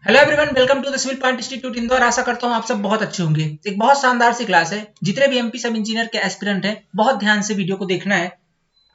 Hello everyone, welcome to the civil Point Institute Indore. आशा करता हूँ आप सब बहुत अच्छे होंगे। एक बहुत शानदार सी क्लास है। जितने भी एमपी सब इंजीनियर के एस्पिरेंट हैं, बहुत ध्यान से वीडियो को देखना है।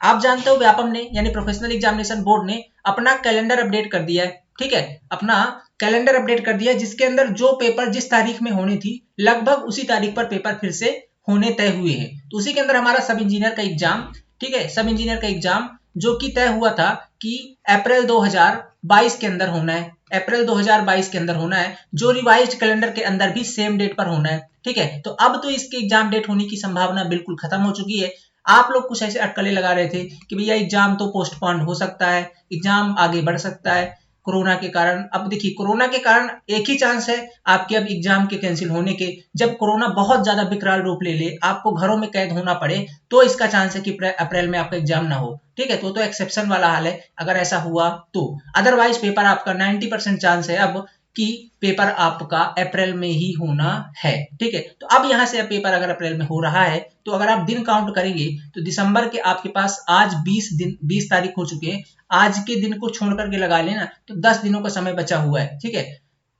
आप जानते हो व्यापम ने यानी प्रोफेशनल एग्जामिनेशन बोर्ड ने अपना कैलेंडर अपडेट कर दिया है। ठीक है, अपना कैलेंडर अपडेट कर दिया है, जिसके अंदर जो पेपर जिस तारीख में होनी थी लगभग उसी तारीख पर पेपर फिर से होने तय हुए हैं। तो उसी के अंदर हमारा सब इंजीनियर का एग्जाम, ठीक है, सब इंजीनियर का एग्जाम जो कि तय हुआ था कि अप्रैल 2022 के अंदर होना है। अप्रैल 2022 के अंदर होना है, जो रिवाइज्ड कैलेंडर के अंदर भी सेम डेट पर होना है। ठीक है, तो अब तो इसके एग्जाम डेट होने की संभावना बिल्कुल खत्म हो चुकी है। आप लोग कुछ ऐसे अटकलें लगा रहे थे कि भैया एग्जाम तो पोस्टपोन हो सकता है, एग्जाम आगे बढ़ सकता है कोरोना के कारण। अब देखिए, कोरोना के कारण एक ही चांस है आपके अब एग्जाम के कैंसिल होने के। जब कोरोना बहुत ज्यादा विकराल रूप ले ले, आपको घरों में कैद होना पड़े, तो इसका चांस है कि अप्रैल में आपका एग्जाम ना हो। ठीक है, तो एक्सेप्शन वाला हाल है अगर ऐसा हुआ तो। अदरवाइज पेपर आपका 90% चांस है अब कि पेपर आपका अप्रैल में ही होना है। ठीक है, तो अब यहां से पेपर अगर अप्रैल में हो रहा है, तो अगर आप दिन काउंट करेंगे तो दिसंबर के आपके पास आज 20 तारीख हो चुके हैं। आज के दिन को छोड़ करके लगा लेना तो 10 दिनों का समय बचा हुआ है। ठीक है,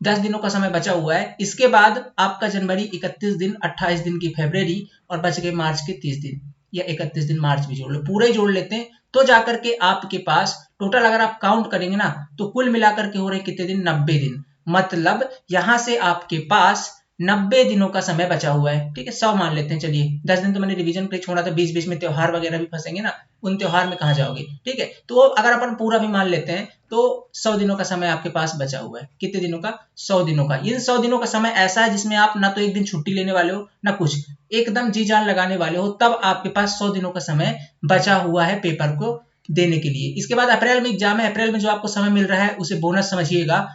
10 दिनों का समय बचा हुआ है। इसके बाद आपका जनवरी 31 दिन, 28 दिन की फरवरी, और बच गए मार्च के 30 दिन, या 31 दिन मार्च भी जोड़ लो, पूरे जोड़ लेते हैं तो जाकर के आपके पास टोटल अगर आप काउंट करेंगे ना, तो कुल मिलाकर के हो रहे कितने दिन, 90 दिन। मतलब यहां से आपके पास 90 दिनों का समय बचा हुआ है। ठीक है, 100 मान लेते हैं। चलिए, 10 दिन तो मैंने रिवीजन पे छोड़ा था, बीच बीच में त्योहार वगैरह भी फंसेंगे ना, उन त्योहार में कहाँ जाओगे। ठीक है, तो अगर अपन पूरा भी मान लेते हैं तो 100 दिनों का समय आपके पास बचा हुआ है। कितने दिनों का, 100 दिनों का। इन 100 दिनों का समय ऐसा है जिसमें आप ना तो एक दिन छुट्टी लेने वाले हो ना कुछ, एकदम जी जान लगाने वाले हो, तब आपके पास 100 दिनों का समय बचा हुआ है पेपर को देने के लिए। इसके बाद अप्रैल में एग्जाम है। अप्रैल में जो आपको समय मिल रहा है उसे बोनस समझिएगा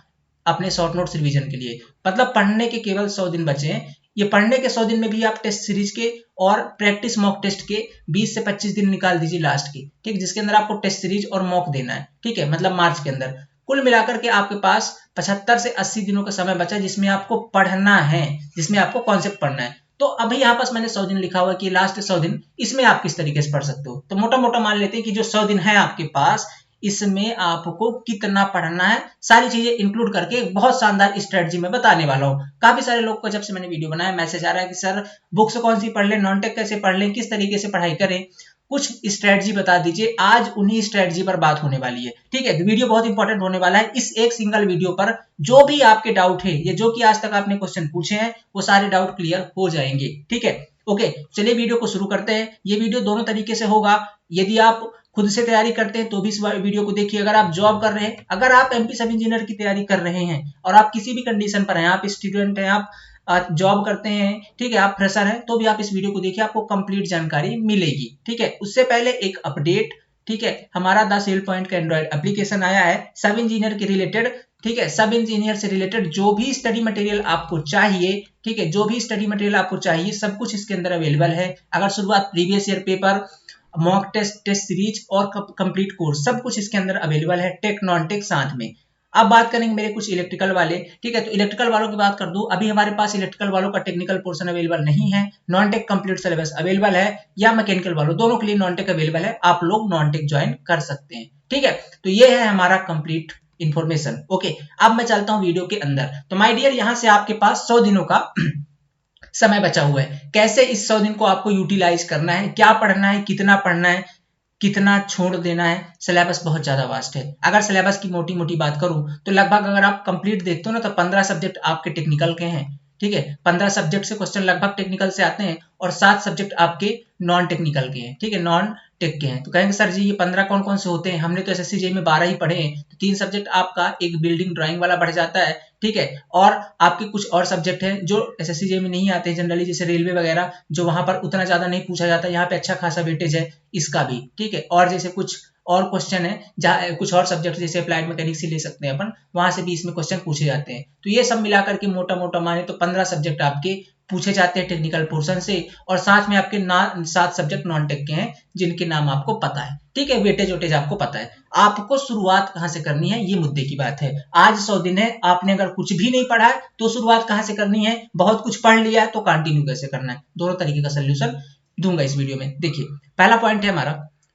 अपने शॉर्ट नोट्स रिवीजन के लिए। मतलब पढ़ने के केवल 100 दिन बचे हैं। ये पढ़ने के 100 दिन में भी आप टेस्ट सीरीज के और प्रैक्टिस मॉक टेस्ट के 20 से 25 दिन निकाल दीजिए लास्ट के। ठीक, जिसके अंदर आपको टेस्ट सीरीज और मॉक देना है। ठीक है, मतलब मार्च के अंदर कुल मिलाकर के आपके पास 75 से 80 दिनों का समय बचा है, जिसमें आपको पढ़ना है, जिसमें आपको कॉन्सेप्ट पढ़ना है। तो अभी यहाँ पास मैंने 100 दिन लिखा हुआ है कि लास्ट 100 दिन इसमें आप किस तरीके से पढ़ सकते हो। तो मोटा मोटा मान लेते हैं कि जो 100 दिन है आपके पास, इसमें आपको कितना पढ़ना है, सारी चीजें इंक्लूड करके बहुत शानदार स्ट्रेटजी में बताने वाला हूँ। काफी सारे लोग को जब से मैंने वीडियो बनाया मैसेज आ रहा है कि सर बुक्स कौन सी पढ़ लें, नॉन टेक कैसे पढ़ लें, किस तरीके से पढ़ाई करें, कुछ स्ट्रेटजी बता दीजिए। आज उन्हीं स्ट्रेटजी पर बात होने वाली है। ठीक है, वीडियो बहुत इंपॉर्टेंट होने वाला है। इस एक सिंगल वीडियो पर जो भी आपके डाउट है, या जो कि आज तक आपने क्वेश्चन पूछे हैं, वो सारे डाउट क्लियर हो जाएंगे। ठीक है, ओके, चलिए वीडियो को शुरू करते हैं। ये वीडियो दोनों तरीके से होगा। यदि आप खुद से तैयारी करते हैं तो भी इस वीडियो को देखिए। अगर आप जॉब कर रहे हैं, अगर आप एमपी सब इंजीनियर की तैयारी कर रहे हैं और आप किसी भी कंडीशन पर हैं, आप स्टूडेंट हैं, आप जॉब करते हैं, ठीक है, आप फ्रेशर हैं, तो भी आप इस वीडियो को देखिए, आपको कंप्लीट जानकारी मिलेगी। ठीक है, उससे पहले एक अपडेट। ठीक है, हमारा द सिविल पॉइंट का एंड्रॉइड एप्लीकेशन आया है सब इंजीनियर के रिलेटेड। ठीक है, सब इंजीनियर से रिलेटेड जो भी स्टडी मटेरियल आपको चाहिए, ठीक है, जो भी स्टडी मटेरियल आपको चाहिए, सब कुछ इसके अंदर अवेलेबल है। अगर शुरुआत previous year paper, mock test, test series और कंप्लीट कोर्स, सब कुछ इसके अंदर अवेलेबल है, टेक नॉन टेक साथ में। अब बात करेंगे मेरे कुछ इलेक्ट्रिकल वाले। ठीक है, तो इलेक्ट्रिकल वालों की बात कर दूं, अभी हमारे पास इलेक्ट्रिकल वालों का टेक्निकल पोर्शन अवेलेबल नहीं है। Non tech complete syllabus available है, या मैकेनिकल वालों, दोनों के लिए नॉन टेक अवेलेबल है, आप लोग नॉन टेक ज्वाइन कर सकते हैं। ठीक है, तो ये है हमारा कंप्लीट इंफॉर्मेशन। ओके, अब मैं चलता हूं वीडियो के अंदर। तो माय डियर, यहां से आपके पास 100 दिनों का समय बचा हुआ है। कैसे इस 100 दिन को आपको यूटिलाइज करना है, क्या पढ़ना है, कितना पढ़ना है, कितना छोड़ देना है। सिलेबस बहुत ज्यादा वास्ट है। अगर सिलेबस की मोटी मोटी बात करूं तो लगभग अगर आप कंप्लीट देखते हो ना, तो 15 सब्जेक्ट आपके टेक्निकल के हैं। ठीक है, 15 सब्जेक्ट से क्वेश्चन लगभग टेक्निकल से आते हैं, और 7 सब्जेक्ट आपके नॉन टेक्निकल के हैं। ठीक है, नॉन टेक के हैं। तो कहेंगे सर जी ये 15 कौन कौन से होते हैं, हमने तो एसएससी जेईई में 12 ही पढ़े हैं। तो 3 सब्जेक्ट आपका एक बिल्डिंग ड्राइंग वाला बढ़ जाता है। ठीक है, और आपके कुछ और सब्जेक्ट हैं जो एसएससी जेईई में नहीं आते हैं जनरली, जैसे रेलवे वगैरह, जो वहां पर उतना ज्यादा नहीं पूछा जाता, यहाँ पे अच्छा खासा वेटेज है इसका भी। ठीक है, और जैसे कुछ और क्वेश्चन है जहाँ कुछ और सब्जेक्ट जैसे अप्लाइड मैकेनिक्स ही ले सकते हैं अपन, वहां से भी इसमें क्वेश्चन पूछे जाते हैं। तो ये सब मिलाकर के मोटा मोटा माने तो 15 सब्जेक्ट आपके पूछे जाते हैं टेक्निकल पोर्शन से, और साथ में आपके 7 सब्जेक्ट नॉन टेक के हैं जिनके नाम आपको पता है। ठीक है, वेटेज वेटेज आपको पता है। आपको शुरुआत कहां से करनी है, ये मुद्दे की बात है। आज 100 दिन है, आपने अगर कुछ भी नहीं पढ़ा है तो शुरुआत कहां से करनी है, बहुत कुछ पढ़ लिया तो कंटिन्यू कैसे करना है, दोनों तरीके का सोल्यूशन दूंगा इस वीडियो में। देखिए, पहला पॉइंट है हमारा,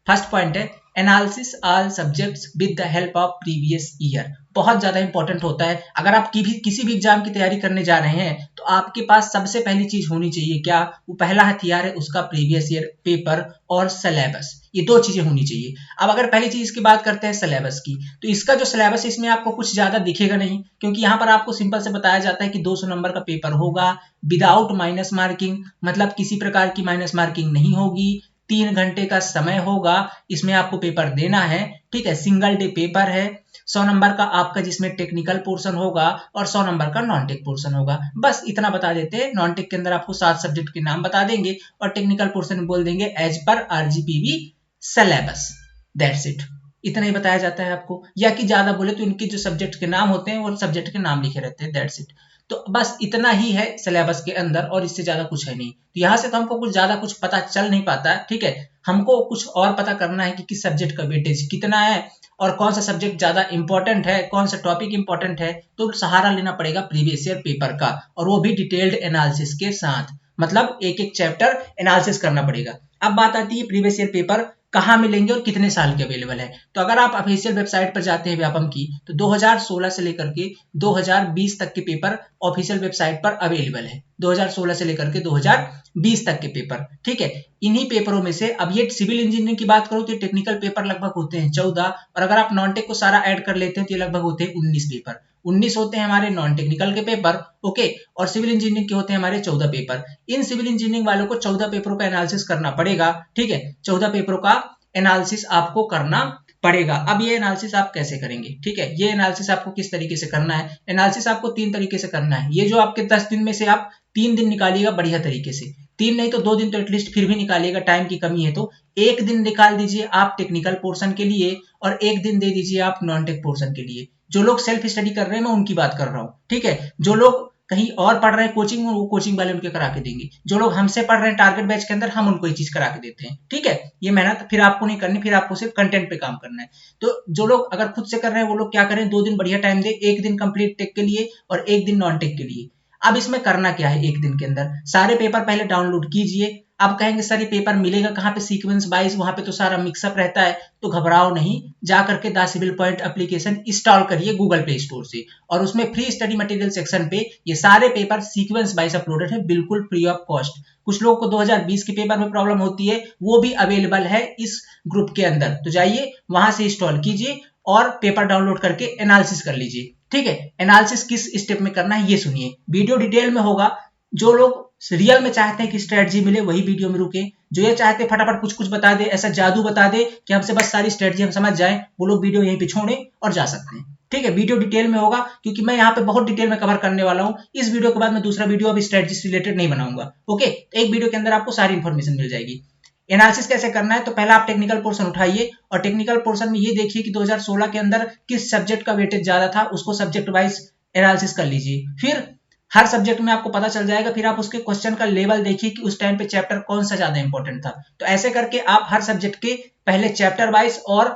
फर्स्ट पॉइंट है analysis all subjects with the help of previous year. बहुत ज्यादा इंपॉर्टेंट होता है। अगर आप किसी भी एग्जाम की तैयारी करने जा रहे हैं तो आपके पास सबसे पहली चीज होनी चाहिए क्या, वो पहला हथियार है उसका प्रीवियस ईयर पेपर और सिलेबस, ये दो चीजें होनी चाहिए। अब अगर पहली चीज की बात करते हैं सिलेबस की, तो इसका जो सिलेबस है इसमें आपको कुछ ज्यादा दिखेगा नहीं, क्योंकि यहाँ पर आपको सिंपल से बताया जाता है कि 200 नंबर का पेपर होगा विदाउट माइनस मार्किंग, मतलब किसी प्रकार की माइनस मार्किंग नहीं होगी, 3 घंटे का समय होगा, इसमें आपको पेपर देना है, ठीक है, सिंगल डे पेपर है, 100 नंबर का आपका जिसमें टेक्निकल पोर्शन होगा और 100 नंबर का नॉन टेक पोर्शन होगा। बस इतना बता देते हैं। नॉन टेक के अंदर आपको 7 सब्जेक्ट के नाम बता देंगे और टेक्निकल पोर्शन में बोल देंगे as per RGPV syllabus, that's it. इतना ही बताया जाता है आपको, या कि ज्यादा बोले तो इनके जो सब्जेक्ट के नाम होते हैं वो सब्जेक्ट के नाम लिखे रहते हैं, दैट्स इट। तो बस इतना ही है सिलेबस के अंदर और इससे ज्यादा कुछ है नहीं। तो यहाँ से तो हमको कुछ ज्यादा कुछ पता चल नहीं पाता है, ठीक है। हमको कुछ और पता करना है कि किस सब्जेक्ट का वेटेज कितना है और कौन सा सब्जेक्ट ज्यादा इंपॉर्टेंट है, कौन सा टॉपिक इंपॉर्टेंट है, तो सहारा लेना पड़ेगा प्रीवियस ईयर पेपर का, और वो भी डिटेल्ड एनालिसिस के साथ, मतलब एक एक चैप्टर एनालिसिस करना पड़ेगा। अब बात आती है प्रीवियस ईयर पेपर कहाँ मिलेंगे और कितने साल के अवेलेबल है। तो अगर आप ऑफिशियल वेबसाइट पर जाते हैं व्यापम की, तो 2016 से लेकर के 2020 तक के पेपर ऑफिशियल वेबसाइट पर अवेलेबल है। 2016 से लेकर के 2020 तक के पेपर, ठीक है। इन्हीं पेपरों में से अब ये सिविल इंजीनियरिंग की बात करूं तो टेक्निकल पेपर लगभग होते हैं 14, और अगर आप नॉन टेक को सारा ऐड कर लेते हैं तो ये लगभग होते हैं 19 पेपर। 19 होते हैं हमारे नॉन टेक्निकल के पेपर, ओके, और सिविल इंजीनियरिंग के होते हैं हमारे 14 पेपर। इन सिविल इंजीनियरिंग वालों को 14 पेपरों का एनालिसिस करना पड़ेगा, ठीक है, 14 पेपरों का एनालिसिस आपको करना पड़ेगा। अब ये एनालिसिस आप कैसे करेंगे, ठीक है, ये एनालिसिस आपको किस तरीके से करना है। एनालिसिस आपको 3 तरीके से करना है। ये जो आपके 10 दिन में से आप 3 दिन निकालिएगा बढ़िया तरीके से, 3 नहीं तो 2 दिन तो एटलीस्ट फिर भी निकालिएगा, टाइम की कमी है तो 1 दिन निकाल दीजिए आप टेक्निकल पोर्शन के लिए और 1 दिन दे दीजिए आप नॉन टेक पोर्शन के लिए। जो लोग सेल्फ स्टडी कर रहे हैं मैं उनकी बात कर रहा हूँ, ठीक है। जो लोग कहीं और पढ़ रहे हैं कोचिंग में, वो कोचिंग वाले उनके करा के देंगे। जो लोग हमसे पढ़ रहे हैं टारगेट बैच के अंदर, हम उनको ये चीज करा के देते हैं, ठीक है। ये मेहनत फिर आपको नहीं करनी, फिर आपको सिर्फ कंटेंट पे काम करना है। तो जो लोग अगर खुद से कर रहे हैं वो लोग क्या करें, 2 दिन बढ़िया टाइम दे, 1 दिन कंप्लीट टेक के लिए और 1 दिन नॉन टेक के लिए। अब इसमें करना क्या है, 1 दिन के अंदर सारे पेपर पहले डाउनलोड कीजिए। आप कहेंगे सर ये पेपर मिलेगा कहाँ पे सीक्वेंस वाइज, वहां पे तो सारा मिक्सअप रहता है। तो घबराओ नहीं, जा करके the civil point application install करिए गूगल प्ले स्टोर से, और उसमें फ्री स्टडी मटेरियल सेक्शन पे ये सारे पेपर सीक्वेंस वाइज अपलोडेड है, बिल्कुल फ्री ऑफ कॉस्ट। कुछ लोगों को 2020 के पेपर में प्रॉब्लम होती है, वो भी अवेलेबल है इस ग्रुप के अंदर। तो जाइए वहां से इंस्टॉल कीजिए और पेपर डाउनलोड करके एनालिसिस कर लीजिए, ठीक है। एनालिसिस किस स्टेप में करना है ये सुनिए, वीडियो डिटेल में होगा। जो लोग रियल में चाहते हैं कि स्ट्रेटजी मिले वही वीडियो में रुके, जो ये चाहते हैं फटाफट कुछ कुछ बता दे, ऐसा जादू बता दे कि हमसे बस सारी स्ट्रेटजी हम समझ जाएं, वो लोग वीडियो यहीं पे छोड़े और जा सकते हैं, ठीक है। वीडियो डिटेल में होगा क्योंकि मैं यहाँ पे बहुत डिटेल में कवर करने वाला हूँ। इस वीडियो के बाद मैं दूसरा वीडियो अभी स्ट्रेटजी से रिलेटेड नहीं बनाऊंगा, ओके। एक वीडियो के अंदर आपको सारी इंफॉर्मेशन मिल जाएगी। एनालिसिस कैसे करना है, तो पहला आप टेक्निकल पोर्शन उठाइए और टेक्निकल पोर्शन में ये देखिए कि 2016 के अंदर किस सब्जेक्ट का वेटेज ज्यादा था, उसको सब्जेक्ट वाइज एनालिसिस कर लीजिए। फिर हर सब्जेक्ट में आपको पता चल जाएगा, फिर आप उसके क्वेश्चन का लेवल देखिए कि उस टाइम पे चैप्टर कौन सा ज्यादा इंपॉर्टेंट था। तो ऐसे करके आप हर सब्जेक्ट के पहले चैप्टर वाइज और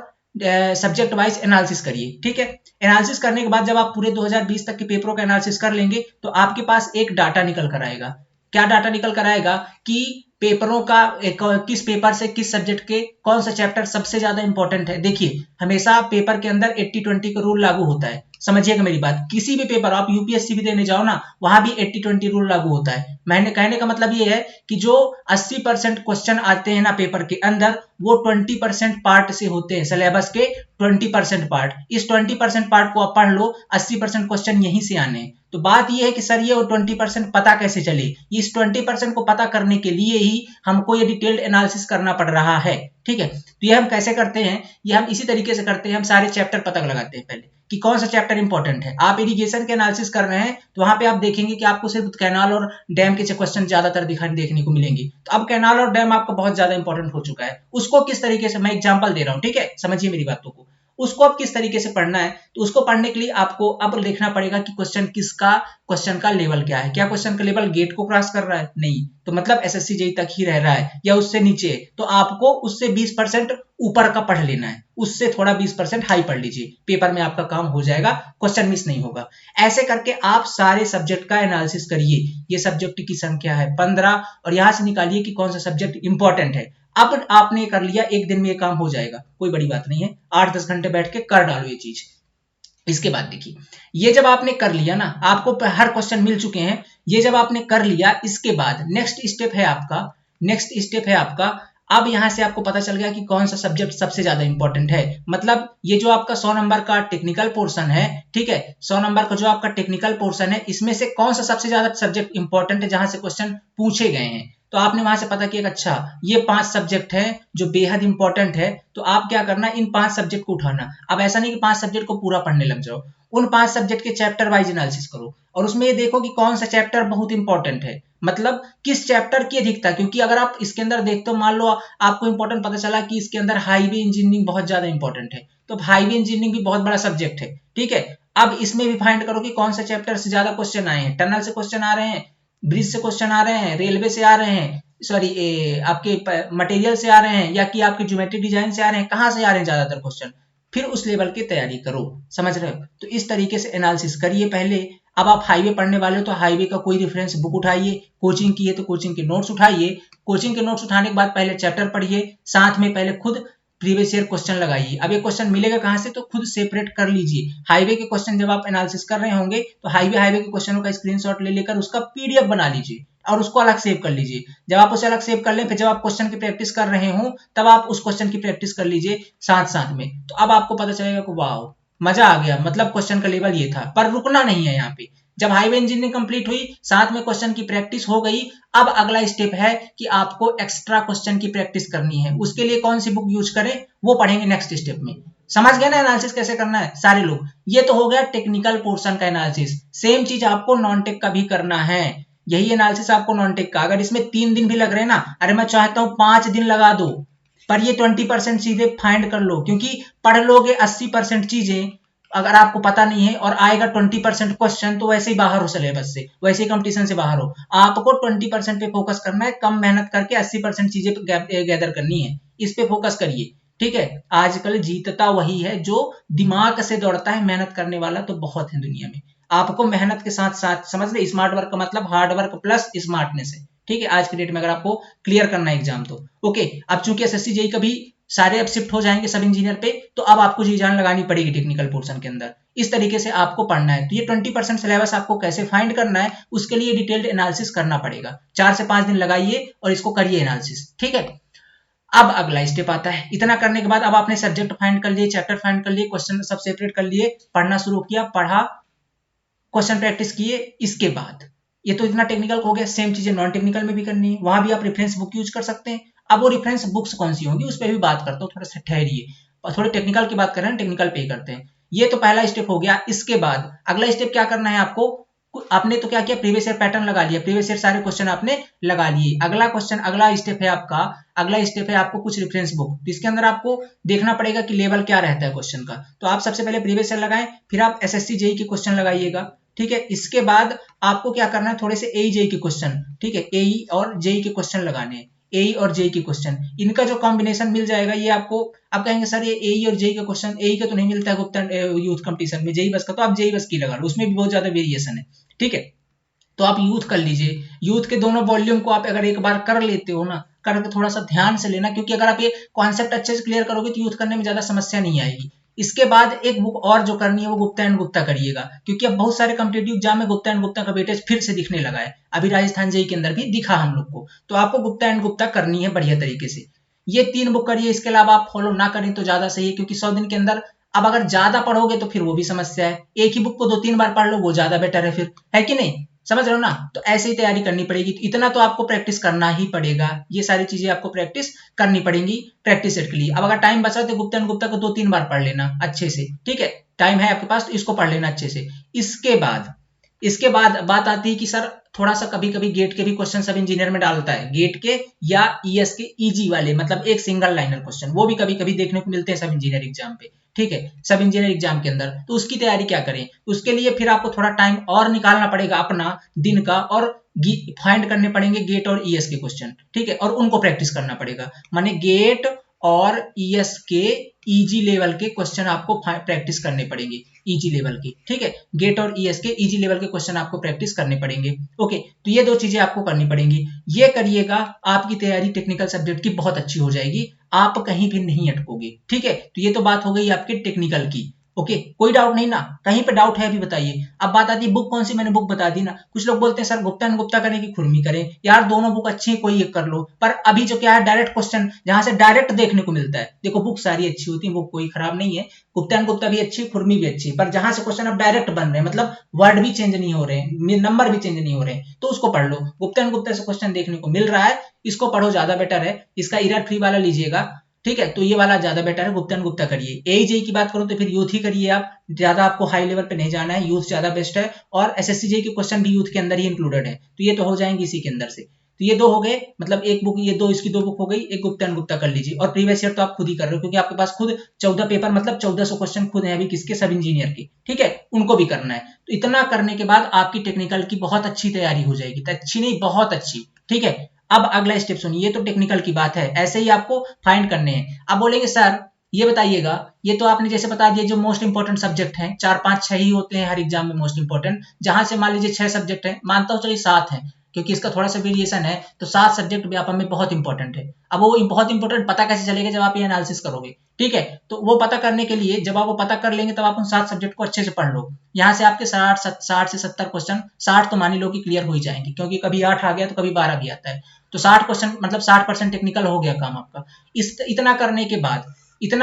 सब्जेक्ट वाइज एनालिसिस करिए, ठीक है। एनालिसिस करने के बाद जब आप पूरे 2020 तक के पेपरों का एनालिसिस कर लेंगे तो आपके पास एक डाटा निकल कर आएगा। क्या डाटा निकल कर आएगा कि पेपरों का किस पेपर से किस सब्जेक्ट के कौन सा चैप्टर सबसे ज्यादा इंपॉर्टेंट है। देखिए हमेशा पेपर के अंदर 80-20 का रूल लागू होता है, समझिएगा मेरी बात। किसी भी पेपर आप यूपीएससी भी देने जाओ ना, वहां भी 80-20 रूल लागू होता है। मैंने कहने का मतलब ये है कि जो 80% क्वेश्चन आते हैं ना पेपर के अंदर, वो 20% पार्ट से होते हैं, सिलेबस के 20% पार्ट। इस 20% पार्ट को आप पढ़ लो, 80% क्वेश्चन यहीं से आने हैं। तो बात यह है कि सर ये 20% पता कैसे चले, इस 20% को पता करने के लिए ही हमको ये डिटेल्ड एनालिसिस करना पड़ रहा है, ठीक है। तो ये हम कैसे करते हैं, ये हम इसी तरीके से करते हैं, हम सारे चैप्टर पता लगाते हैं पहले कि कौन सा चैप्टर इंपॉर्टेंट है। आप इरिगेशन के एनालिसिस कर रहे हैं तो वहां पे आप देखेंगे कि आपको सिर्फ कैनाल और डैम के क्वेश्चन ज्यादातर देखने को मिलेंगे। तो अब कैनाल और डैम आपका बहुत ज्यादा इंपॉर्टेंट हो चुका है, उसको किस तरीके से, मैं एग्जांपल दे रहा हूं, ठीक है, समझिए मेरी बातों को। उसको अब किस तरीके से पढ़ना है, तो उसको पढ़ने के लिए आपको अब देखना पड़ेगा कि क्वेश्चन का लेवल क्या है। क्या क्वेश्चन का लेवल गेट को क्रॉस कर रहा है, नहीं, तो मतलब एसएससी जेईई तक ही रह रहा है या उससे नीचे है, तो आपको उससे 20% ऊपर का पढ़ लेना है, उससे थोड़ा 20% हाई पढ़ लीजिए, पेपर में आपका काम हो जाएगा, क्वेश्चन मिस नहीं होगा। ऐसे करके आप सारे सब्जेक्ट का एनालिसिस करिए। ये सब्जेक्ट की संख्या है 15 और यहां से निकालिए कि कौन सा सब्जेक्ट इंपॉर्टेंट है। अब आपने कर लिया, 1 दिन में ये काम हो जाएगा, कोई बड़ी बात नहीं है, 8-10 घंटे बैठ के कर डालो ये चीज। इसके बाद देखिए, ये जब आपने कर लिया ना, आपको हर क्वेश्चन मिल चुके हैं, ये जब आपने कर लिया, इसके बाद नेक्स्ट स्टेप है आपका, नेक्स्ट स्टेप है आपका, अब यहां से आपको पता चल गया कि कौन सा सब्जेक्ट सबसे ज्यादा इंपॉर्टेंट है। मतलब ये जो आपका 100 नंबर का टेक्निकल पोर्शन है, ठीक है, 100 नंबर का जो आपका टेक्निकल पोर्शन है, इसमें से कौन सा सबसे ज्यादा सब्जेक्ट इंपॉर्टेंट है जहां से क्वेश्चन पूछे गए हैं। तो आपने वहां से पता किया कि अच्छा ये 5 सब्जेक्ट है जो बेहद इंपॉर्टेंट है, तो आप क्या करना, इन 5 सब्जेक्ट को उठाना। अब ऐसा नहीं कि 5 सब्जेक्ट को पूरा पढ़ने लग जाओ, उन 5 सब्जेक्ट के चैप्टर वाइज एनालिसिस करो, और उसमें ये देखो कि कौन सा चैप्टर बहुत इंपॉर्टेंट है, मतलब किस चैप्टर की अधिकता। क्योंकि अगर आप इसके अंदर देखते हो, मान लो आपको इंपॉर्टेंट पता चला कि इसके अंदर हाईवे इंजीनियरिंग बहुत ज्यादा इंपॉर्टेंट है, तो हाईवे इंजीनियरिंग भी बहुत बड़ा सब्जेक्ट है, ठीक है। अब इसमें भी फाइंड करो कि कौन सा चैप्टर से ज्यादा क्वेश्चन आए हैं, टनल से क्वेश्चन आ रहे हैं, ब्रिज से क्वेश्चन आ रहे हैं, रेलवे से आ रहे हैं, सॉरी आपके मटेरियल से आ रहे हैं, या कि आपके ज्योमेट्रिक डिजाइन से आ रहे हैं, कहां से आ रहे हैं ज्यादातर क्वेश्चन, फिर उस लेवल की तैयारी करो। समझ रहे हो? तो इस तरीके से एनालिसिस करिए पहले। अब आप हाईवे पढ़ने वाले हो तो हाईवे का कोई रेफरेंस बुक उठाइए, कोचिंग की है तो कोचिंग के नोट्स उठाइए, कोचिंग के नोट्स उठाने के बाद पहले चैप्टर पढ़िए, साथ में पहले खुद प्रीवियस ईयर क्वेश्चन लगाइए। अब ये क्वेश्चन मिलेगा कहां से, तो खुद सेपरेट कर लीजिए। हाईवे के क्वेश्चन जब आप एनालिसिस कर रहे होंगे तो हाईवे के क्वेश्चनों का स्क्रीनशॉट ले लेकर उसका पीडीएफ बना लीजिए और उसको अलग सेव कर लीजिए। जब आप उसे अलग सेव कर लें, फिर जब आप क्वेश्चन की प्रैक्टिस कर रहे हो तब आप उस क्वेश्चन की प्रैक्टिस कर लीजिए साथ साथ में। तो अब आपको पता चलेगा कि वाह मजा आ गया, मतलब क्वेश्चन का लेवल ये था। पर रुकना नहीं है यहाँ पे, जब हाईवे इंजीनियरिंग कंप्लीट हुई, साथ में क्वेश्चन की प्रैक्टिस हो गई, अब अगला स्टेप है कि आपको एक्स्ट्रा क्वेश्चन की प्रैक्टिस करनी है। उसके लिए कौन सी बुक यूज करें वो पढ़ेंगे नेक्स्ट स्टेप में। समझ गए ना एनालिसिस कैसे करना है सारे लोग? ये तो हो गया टेक्निकल पोर्शन का एनालिसिस। सेम चीज आपको नॉन टेक का भी करना है, यही एनालिसिस आपको नॉन टेक का। अगर इसमें 3 दिन भी लग रहे हैं ना, अरे मैं चाहता हूं 5 दिन लगा दो, पर ये 20% सीधे फाइंड कर लो, क्योंकि पढ़ लोगे 80% चीजें, अगर आपको पता नहीं है और आएगा 20% क्वेश्चन, तो वैसे ही बाहर हो सिलेबस से, वैसे ही कंपटीशन से बाहर हो। आपको 20% पे फोकस करना है, कम मेहनत करके 80% चीजें गैदर करनी है, इस पे फोकस करिए, ठीक है। आजकल जीतता वही है जो दिमाग से दौड़ता है, मेहनत करने वाला तो बहुत है दुनिया में। आपको मेहनत के साथ साथ, समझ रहे, स्मार्ट वर्क का मतलब हार्ड वर्क प्लस स्मार्टनेस है, ठीक है। आज के डेट में अगर आपको क्लियर करना है एग्जाम तो ओके। अब चूंकि एसएससी जेई का भी सारे अब शिफ्ट हो जाएंगे सब इंजीनियर पे, तो अब आपको जी जान लगानी पड़ेगी टेक्निकल पोर्शन के अंदर। इस तरीके से आपको पढ़ना है। तो ये 20% सिलेबस आपको कैसे फाइंड करना है, उसके लिए डिटेल्ड एनालिसिस करना पड़ेगा। 4 से 5 दिन लगाइए और इसको करिए एनालिसिस, ठीक है। अब अगला स्टेप आता है। इतना करने के बाद अब आपने सब्जेक्ट फाइंड कर लिए, चैप्टर फाइंड कर लिए, क्वेश्चन सब सेपरेट कर लिए, पढ़ना शुरू किया, पढ़ा, क्वेश्चन प्रैक्टिस किए। इसके बाद ये तो इतना टेक्निकल हो गया, सेम चीजें नॉन टेक्निकल में भी करनी है, वहां भी आप रेफरेंस बुक यूज कर सकते हैं। अब वो रेफरेंस बुक्स कौन सी होंगी उस पर भी बात करता हूँ, थोड़ा सा ठहरिए, और थोड़े टेक्निकल की बात कर रहे हैं, टेक्निकल पे करते हैं। ये तो पहला स्टेप हो गया। इसके बाद अगला स्टेप क्या करना है आपको, आपने तो क्या किया, प्रीवियस ईयर पैटर्न लगा लिया, प्रीवियस ईयर सारे क्वेश्चन आपने लगा लिए। अगला क्वेश्चन, अगला स्टेप है आपका, अगला स्टेप है आपको कुछ रेफरेंस बुक। तो इसके अंदर आपको देखना पड़ेगा कि लेवल क्या रहता है क्वेश्चन का। तो आप सबसे पहले प्रीवियस ईयर लगाएं, फिर आप एसएससी जेई के क्वेश्चन लगाइएगा, ठीक है। इसके बाद आपको क्या करना है, थोड़े से एई जेई के क्वेश्चन, ठीक है, एई और जेई के क्वेश्चन लगाने हैं। एई और जेई के क्वेश्चन, इनका जो कॉम्बिनेशन मिल जाएगा, ये आपको, आप कहेंगे सर ये एई और जेई का क्वेश्चन, एई का तो नहीं मिलता है गुप्ता यूथ कंपटीशन में, जेई बस का, तो आप जेई बस की लगा लो, उसमें भी बहुत ज्यादा वेरिएशन है, ठीक है। तो आप यूथ कर लीजिए। यूथ के दोनों वॉल्यूम को आप अगर एक बार कर लेते हो ना, करके थोड़ा सा ध्यान से लेना, क्योंकि अगर आप ये कॉन्सेप्ट अच्छे से क्लियर करोगे तो यूथ करने में ज्यादा समस्या नहीं आएगी। इसके बाद एक बुक और जो करनी है वो गुप्ता एंड गुप्ता करिएगा, क्योंकि अब बहुत सारे कॉम्पिटेटिव एग्जाम में गुप्ता एंड गुप्ता का वेटेज फिर से दिखने लगा है। अभी राजस्थान जेई के अंदर भी दिखा हम लोग को। तो आपको गुप्ता एंड गुप्ता करनी है बढ़िया तरीके से। ये 3 बुक करिए, इसके अलावा आप फॉलो ना करें तो ज्यादा सही है, क्योंकि 100 दिन के अंदर अब अगर ज्यादा पढ़ोगे तो फिर वो भी समस्या है। एक ही बुक को 2-3 बार पढ़ लो, वो ज्यादा बेटर है फिर, है कि नहीं? समझ रहे हो ना? तो ऐसे ही तैयारी करनी पड़ेगी। तो इतना तो आपको प्रैक्टिस करना ही पड़ेगा, ये सारी चीजें आपको प्रैक्टिस करनी पड़ेंगी प्रैक्टिस सेट के लिए। अब अगर टाइम बचा तो गुप्ता एंड गुप्ता को 2-3 बार पढ़ लेना अच्छे से, ठीक है। टाइम है आपके पास तो इसको पढ़ लेना अच्छे से। इसके बाद बात आती है कि सर थोड़ा सा कभी कभी गेट के भी क्वेश्चन सब इंजीनियर में डालता है, गेट के या ईएस के इजी वाले, मतलब एक सिंगल लाइनर क्वेश्चन, वो भी कभी कभी देखने को मिलते हैं सब इंजीनियर एग्जाम पे, ठीक है, सब इंजीनियर एग्जाम के अंदर। तो उसकी तैयारी क्या करें, उसके लिए फिर आपको थोड़ा टाइम और निकालना पड़ेगा अपना दिन का, और फाइंड करने पड़ेंगे गेट और ईएस के क्वेश्चन, ठीक है, और उनको प्रैक्टिस करना पड़ेगा। माने गेट और ईएस के इजी लेवल के क्वेश्चन आपको प्रैक्टिस करने पड़ेंगे, इजी लेवल के, ठीक है। गेट और ईएस के इजी लेवल के क्वेश्चन आपको प्रैक्टिस करने पड़ेंगे, ओके। तो ये 2 चीजें आपको करनी पड़ेंगी। ये करिएगा, आपकी तैयारी टेक्निकल सब्जेक्ट की बहुत अच्छी हो जाएगी, आप कहीं भी नहीं अटकोगे, ठीक है। तो ये तो बात हो गई आपके टेक्निकल की, ओके, कोई डाउट नहीं ना, कहीं पे डाउट है अभी बताइए। अब बात आती है बुक कौन सी, मैंने बुक बता दी ना। कुछ लोग बोलते हैं सर गुप्ता एंड गुप्ता करें कि खुरमी करें, यार दोनों बुक अच्छी है, कोई एक कर लो। पर अभी जो क्या है डायरेक्ट क्वेश्चन जहां से डायरेक्ट देखने को मिलता है, देखो बुक सारी अच्छी होती है, बुक कोई खराब नहीं है, गुप्ता एंड गुप्ता भी अच्छी, खुरमी भी अच्छी, पर जहां से क्वेश्चन अब डायरेक्ट बन रहे हैं, मतलब वर्ड भी चेंज नहीं हो रहे हैं, नंबर भी चेंज नहीं हो रहे हैं, तो उसको पढ़ लो। गुप्ता एंड गुप्ता से क्वेश्चन देखने को मिल रहा है, इसको पढ़ो, ज्यादा बेटर है। इसका एरर फ्री वाला लीजिएगा, ठीक है, तो ये वाला ज्यादा बेटर है, गुप्ता एंड गुप्ता करिए। एई की बात करूं तो फिर यूथ ही करिए आप, ज्यादा आपको हाई लेवल पे नहीं जाना है, यूथ ज्यादा बेस्ट है। और एसएससी जेई के क्वेश्चन भी यूथ के अंदर ही इंक्लूडेड है, तो ये तो हो जाएंगे इसी के अंदर से। तो ये दो हो गए, मतलब एक बुक, ये दो, इसकी दो बुक हो गई, एक गुप्ता एंड गुप्ता कर लीजिए। और प्रीवियस ईयर तो आप खुद ही कर रहे हो, क्योंकि आपके पास खुद 14 पेपर, मतलब 1400 क्वेश्चन खुद है अभी, किसके, सब इंजीनियर के, ठीक है, उनको भी करना है। तो इतना करने के बाद आपकी टेक्निकल की बहुत अच्छी तैयारी हो जाएगी, तो अच्छी नहीं बहुत अच्छी, ठीक है। अब अगला स्टेप सुनिए, तो टेक्निकल की बात है, ऐसे ही आपको फाइंड करने हैं। अब बोलेंगे सर ये बताइएगा, ये तो आपने जैसे बता दिया जो मोस्ट इंपॉर्टेंट सब्जेक्ट हैं, 4 5 6 ही होते हैं हर एग्जाम में मोस्ट इंपॉर्टेंट, जहां से मान लीजिए 6 सब्जेक्ट है, मानता हूं चलिए 7 है, क्योंकि इसका थोड़ा सा वेरिएशन है, तो 7 सब्जेक्ट व्यापम में बहुत इंपॉर्टेंट है। अब वो बहुत इंपॉर्टेंट पता कैसे चलेगा, जब आप ये एनालिसिस करोगे, ठीक है, तो वो पता करने के लिए जब आप वो पता कर लेंगे, तब आप उन 7 सब्जेक्ट को अच्छे से पढ़ लो। यहाँ से आपके 60 से 70 क्वेश्चन, 60 तो मान लो कि क्लियर हो ही जाएंगे, क्योंकि कभी 8 आ गया तो कभी 12 भी आता है, तो 60 क्वेश्चन मतलब 60% टेक्निकल हो गया काम आपका। इतना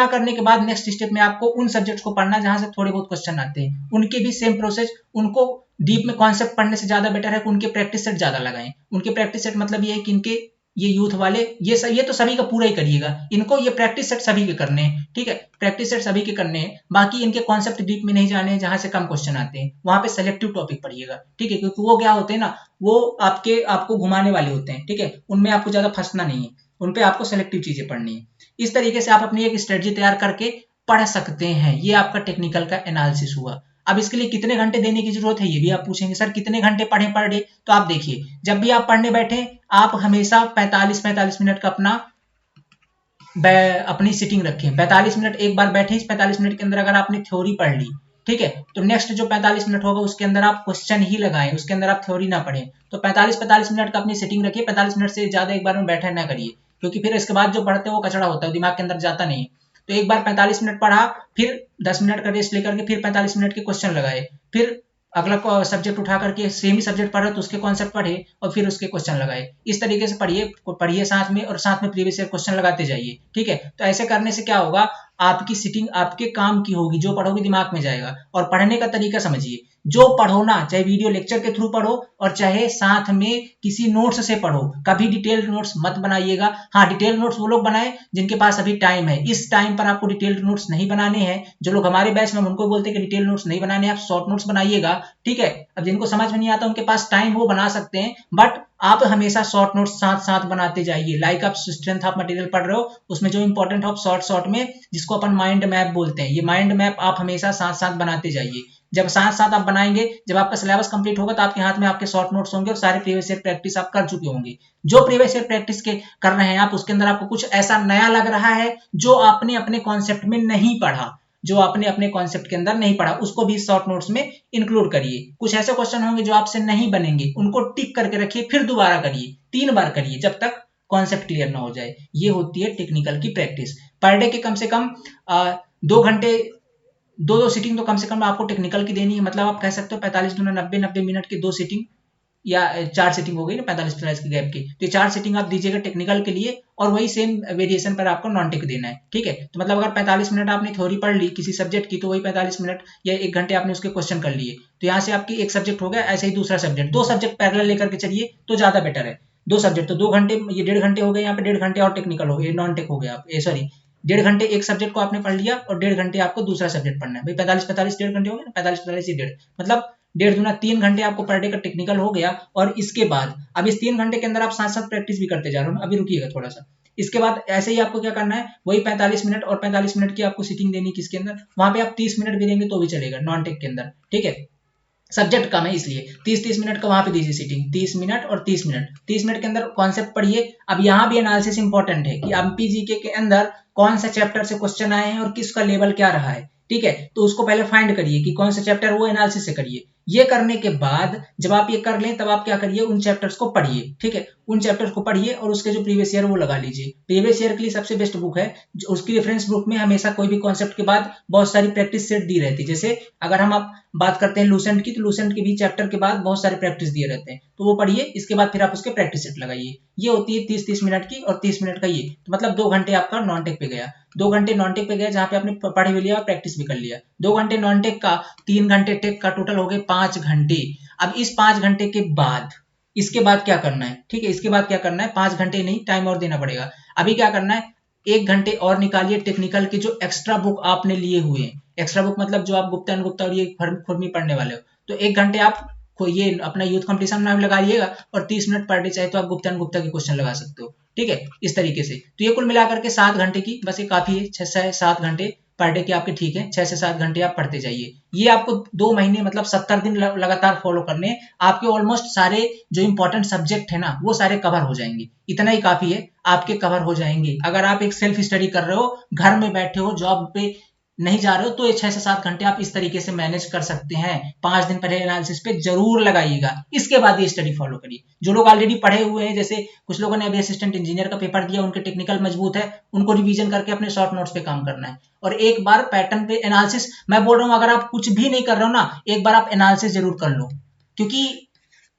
करने के बाद नेक्स्ट स्टेप में आपको उन सब्जेक्ट्स को पढ़ना जहां से थोड़े बहुत क्वेश्चन आते हैं, उनके भी सेम प्रोसेस, उनको डीप में कॉन्सेप्ट पढ़ने से ज्यादा बेटर है कि उनके प्रैक्टिस सेट ज्यादा लगाएं। उनके प्रैक्टिस सेट मतलब ये है कि इनके, ये यूथ वाले, ये तो सभी का पूरा ही करिएगा, इनको ये प्रैक्टिस सेट सभी के करने हैं, ठीक है, प्रैक्टिस सेट सभी के करने हैं। बाकी इनके कॉन्सेप्ट डीप में नहीं जाने हैं, जहां से कम क्वेश्चन आते हैं वहां पे सेलेक्टिव टॉपिक पढ़िएगा, ठीक है, क्योंकि वो क्या होते हैं ना, वो आपको घुमाने वाले होते हैं, ठीक है, उनमें आपको ज्यादा फंसना नहीं है, उन पे आपको सेलेक्टिव चीजें पढ़नी है। इस तरीके से आप अपनी एक स्ट्रेटजी तैयार करके पढ़ सकते हैं। ये आपका टेक्निकल का एनालिसिस हुआ। अब इसके लिए कितने घंटे देने की जरूरत है, ये भी आप पूछेंगे सर कितने घंटे पढ़ें पर डे। तो आप देखिए, जब भी आप पढ़ने बैठे, आप हमेशा 45 मिनट का अपनी सिटिंग रखें। 45 मिनट एक बार बैठे, इस 45 मिनट के अंदर अगर आपने थ्योरी पढ़ ली, ठीक है, तो नेक्स्ट जो 45 मिनट होगा उसके अंदर आप क्वेश्चन ही लगाएं, उसके अंदर आप थ्योरी ना पढ़ें। तो 45 मिनट का अपनी सेटिंग रखिए, 45 मिनट से ज्यादा एक बार में बैठा ना करिए, क्योंकि फिर इसके बाद जो पढ़ते हैं वो कचड़ा होता है, दिमाग के अंदर जाता नहीं। तो एक बार 45 मिनट पढ़ा, फिर 10 मिनट का रेस्ट लेकर के फिर 45 मिनट के क्वेश्चन लगाए, फिर अगला सब्जेक्ट उठा करके सेम ही सब्जेक्ट पढ़े तो उसके कॉन्सेप्ट पढ़े और फिर उसके क्वेश्चन लगाए। इस तरीके से पढ़िए साथ में, और साथ में प्रीवियस ईयर क्वेश्चन लगाते जाइए, ठीक है। तो ऐसे करने से क्या होगा, आपकी सिटिंग आपके काम की होगी, जो पढ़ोगे दिमाग में जाएगा। और पढ़ने का तरीका समझिए, जो पढ़ो ना, चाहे वीडियो लेक्चर के थ्रू पढ़ो और चाहे साथ में किसी नोट्स से पढ़ो, कभी डिटेल्ड नोट्स मत बनाइएगा। हाँ, डिटेल्ड नोट्स वो लोग बनाए जिनके पास अभी टाइम है, इस टाइम पर आपको डिटेल्ड नोट्स नहीं बनाने हैं। जो लोग हमारे बैच में, उनको बोलते हैं कि डिटेल्ड नोट्स नहीं बनाने, आप शॉर्ट नोट्स बनाइएगा, ठीक है। अब जिनको समझ में नहीं आता, उनके पास टाइम वो बना सकते हैं, बट आप हमेशा शॉर्ट नोट्स साथ साथ बनाते जाइए। लाइक आप स्ट्रेंथ ऑफ मटेरियल पढ़ रहे हो, उसमें जो इंपॉर्टेंट हो शॉर्ट शॉर्ट में, जिसको अपन माइंड मैप बोलते हैं, ये माइंड मैप आप हमेशा साथ साथ बनाते जाइए। जब साथ साथ आप बनाएंगे, जब आपका सिलेबस कंप्लीट होगा, तो आपके हाथ में आपके शॉर्ट नोट्स होंगे और सारे प्रीवियस ईयर प्रैक्टिस आप कर चुके होंगे। जो प्रीवियस ईयर प्रैक्टिस के कर रहे हैं आप, उसके अंदर आपको कुछ ऐसा नया लग रहा है जो आपने अपने कॉन्सेप्ट में नहीं पढ़ा, जो आपने अपने कॉन्सेप्ट के अंदर नहीं पढ़ा, उसको भी शॉर्ट नोट्स में इंक्लूड करिए। कुछ ऐसे क्वेश्चन होंगे जो आपसे नहीं बनेंगे, उनको टिक करके रखिए, फिर दोबारा करिए, 3 बार करिए, जब तक कॉन्सेप्ट क्लियर ना हो जाए। ये होती है टेक्निकल की प्रैक्टिस। पर डे के कम से कम 2 घंटे, दो सीटिंग तो कम से कम आपको टेक्निकल की देनी है। मतलब आप कह सकते हो 45 दूना 90 मिनट की 2 सीटिंग, या 4 सीटिंग हो गई ना 45 की गैप की, तो ये 4 सीटिंग आप दीजिएगा टेक्निकल के लिए, और वही सेम वेरिएशन पर आपको नॉन टेक देना है, ठीक है। तो मतलब अगर 45 मिनट आपने थ्योरी पढ़ ली किसी सब्जेक्ट की, तो वही 45 मिनट या 1 घंटे आपने उसके क्वेश्चन कर लिए, तो यहाँ से आपकी एक सब्जेक्ट हो गया। ऐसे ही दूसरा सब्जेक्ट, 2 सब्जेक्ट पैरेलल लेकर के चलिए तो ज्यादा बेटर है। 2 सब्जेक्ट तो 2 घंटे, ये 1.5 घंटे हो गए, यहाँ पे 1.5 घंटे और टेक्निकल हो गए, नॉन टेक हो गया, आप सॉरी 1.5 घंटे एक सब्जेक्ट को आपने पढ़ लिया और 1.5 घंटे आपको दूसरा सब्जेक्ट पढ़ना है। भाई 45 1.5 घंटे हो गए ना, 45 1.5 मतलब 1.5 दूना 3 घंटे आपको पर डे का टेक्निकल हो गया। और इसके बाद अब इस 3 घंटे के अंदर आप साथ साथ प्रैक्टिस भी करते जा रहे हो ना, अभी रुकिएगा थोड़ा सा। इसके बाद ऐसे ही आपको क्या करना है, वही 45 मिनट और 45 मिनट की आपको सीटिंग देनी किसके अंदर, वहां पे आप 30 मिनट भी देंगे तो भी चलेगा नॉन टेक के अंदर, ठीक है। सब्जेक्ट कम है इसलिए 30 मिनट का वहां पे दीजिए सीटिंग, 30 मिनट और 30 मिनट। 30 मिनट के अंदर कॉन्सेप्ट पढ़िए। अब यहाँ भी एनालिसिस इंपॉर्टेंट है कि एमपीजीके के अंदर कौन सा चैप्टर से क्वेश्चन आए हैं और किसका लेवल क्या रहा है, ठीक है। तो उसको पहले फाइंड करिए कि कौन सा चैप्टर, वो एनालिसिस से करिए। ये करने के बाद जब आप ये कर लें तब आप क्या करिए, उन चैप्टर्स को पढ़िए, ठीक है, उन चैप्टर्स को पढ़िए और उसके जो प्रीवियस ईयर वो लगा लीजिए। प्रीवियस ईयर के लिए सबसे बेस्ट बुक है, उसकी रेफरेंस बुक में हमेशा कोई भी कॉन्सेप्ट के बाद बहुत सारी प्रैक्टिस सेट दी रहती है। जैसे अगर हम आप बात करते हैं लूसेंट की, तो लूसेंट के भी चैप्टर के बाद बहुत सारे प्रैक्टिस दिए रहते हैं, तो वो पढ़िए, इसके बाद फिर आप उसके प्रैक्टिस सेट लगाइए। ये होती है 30-30 मिनट की और 30 मिनट का ये, तो मतलब 2 घंटे आपका नॉन टेक पे गया। 2 घंटे नॉन टेक पे गया जहाँ पे आपने पढ़ भी लिया और प्रैक्टिस भी कर लिया। 2 घंटे नॉन टेक का, 3 घंटे टेक का, टोटल हो गए 5 घंटे। अब इस 5 घंटे के बाद इसके बाद क्या करना है, ठीक है, इसके बाद क्या करना है, 5 घंटे नहीं, टाइम और देना पड़ेगा। अभी क्या करना है, 1 घंटे और निकालिए टेक्निकल के जो एक्स्ट्रा बुक आपने लिए हुए हैं। एक्स्ट्रा बुक मतलब जो आप गुप्ता एंड गुप्ता और ये खुद में पढ़ने वाले हो, तो 1 घंटे आप ये अपना यूथ कंपटीशन में लगाइएगा और 30 मिनट पर डे चाहे तो आप गुप्ता एंड गुप्ता के क्वेश्चन लगा सकते हो, ठीक है, इस तरीके से। तो ये कुल मिलाकर के 7 घंटे की, बस ये काफी है, 6 से 7 घंटे पर डे के आपके, ठीक है, 6 से 7 घंटे आप पढ़ते जाइए। ये आपको 2 महीने मतलब 70 दिन लगातार फॉलो करने, आपके ऑलमोस्ट सारे जो इंपॉर्टेंट सब्जेक्ट है ना वो सारे कवर हो जाएंगे। इतना ही काफी है, आपके कवर हो जाएंगे। अगर आप एक सेल्फ स्टडी कर रहे हो, घर में बैठे हो, जॉब पे नहीं जा रहे हो, तो ये 6 से 7 घंटे आप इस तरीके से मैनेज कर सकते हैं। 5 दिन पहले एनालिसिस पे जरूर लगाइएगा, इसके बाद ये स्टडी फॉलो करिए। जो लोग ऑलरेडी पढ़े हुए हैं, जैसे कुछ लोगों ने अभी असिस्टेंट इंजीनियर का पेपर दिया, उनके टेक्निकल मजबूत है, उनको रिवीजन करके अपने शॉर्ट नोट्स पे काम करना है। और एक बार पैटर्न पे एनालिसिस, मैं बोल रहा हूँ अगर आप कुछ भी नहीं कर रहे हो ना, एक बार आप एनालिसिस जरूर कर लो। क्योंकि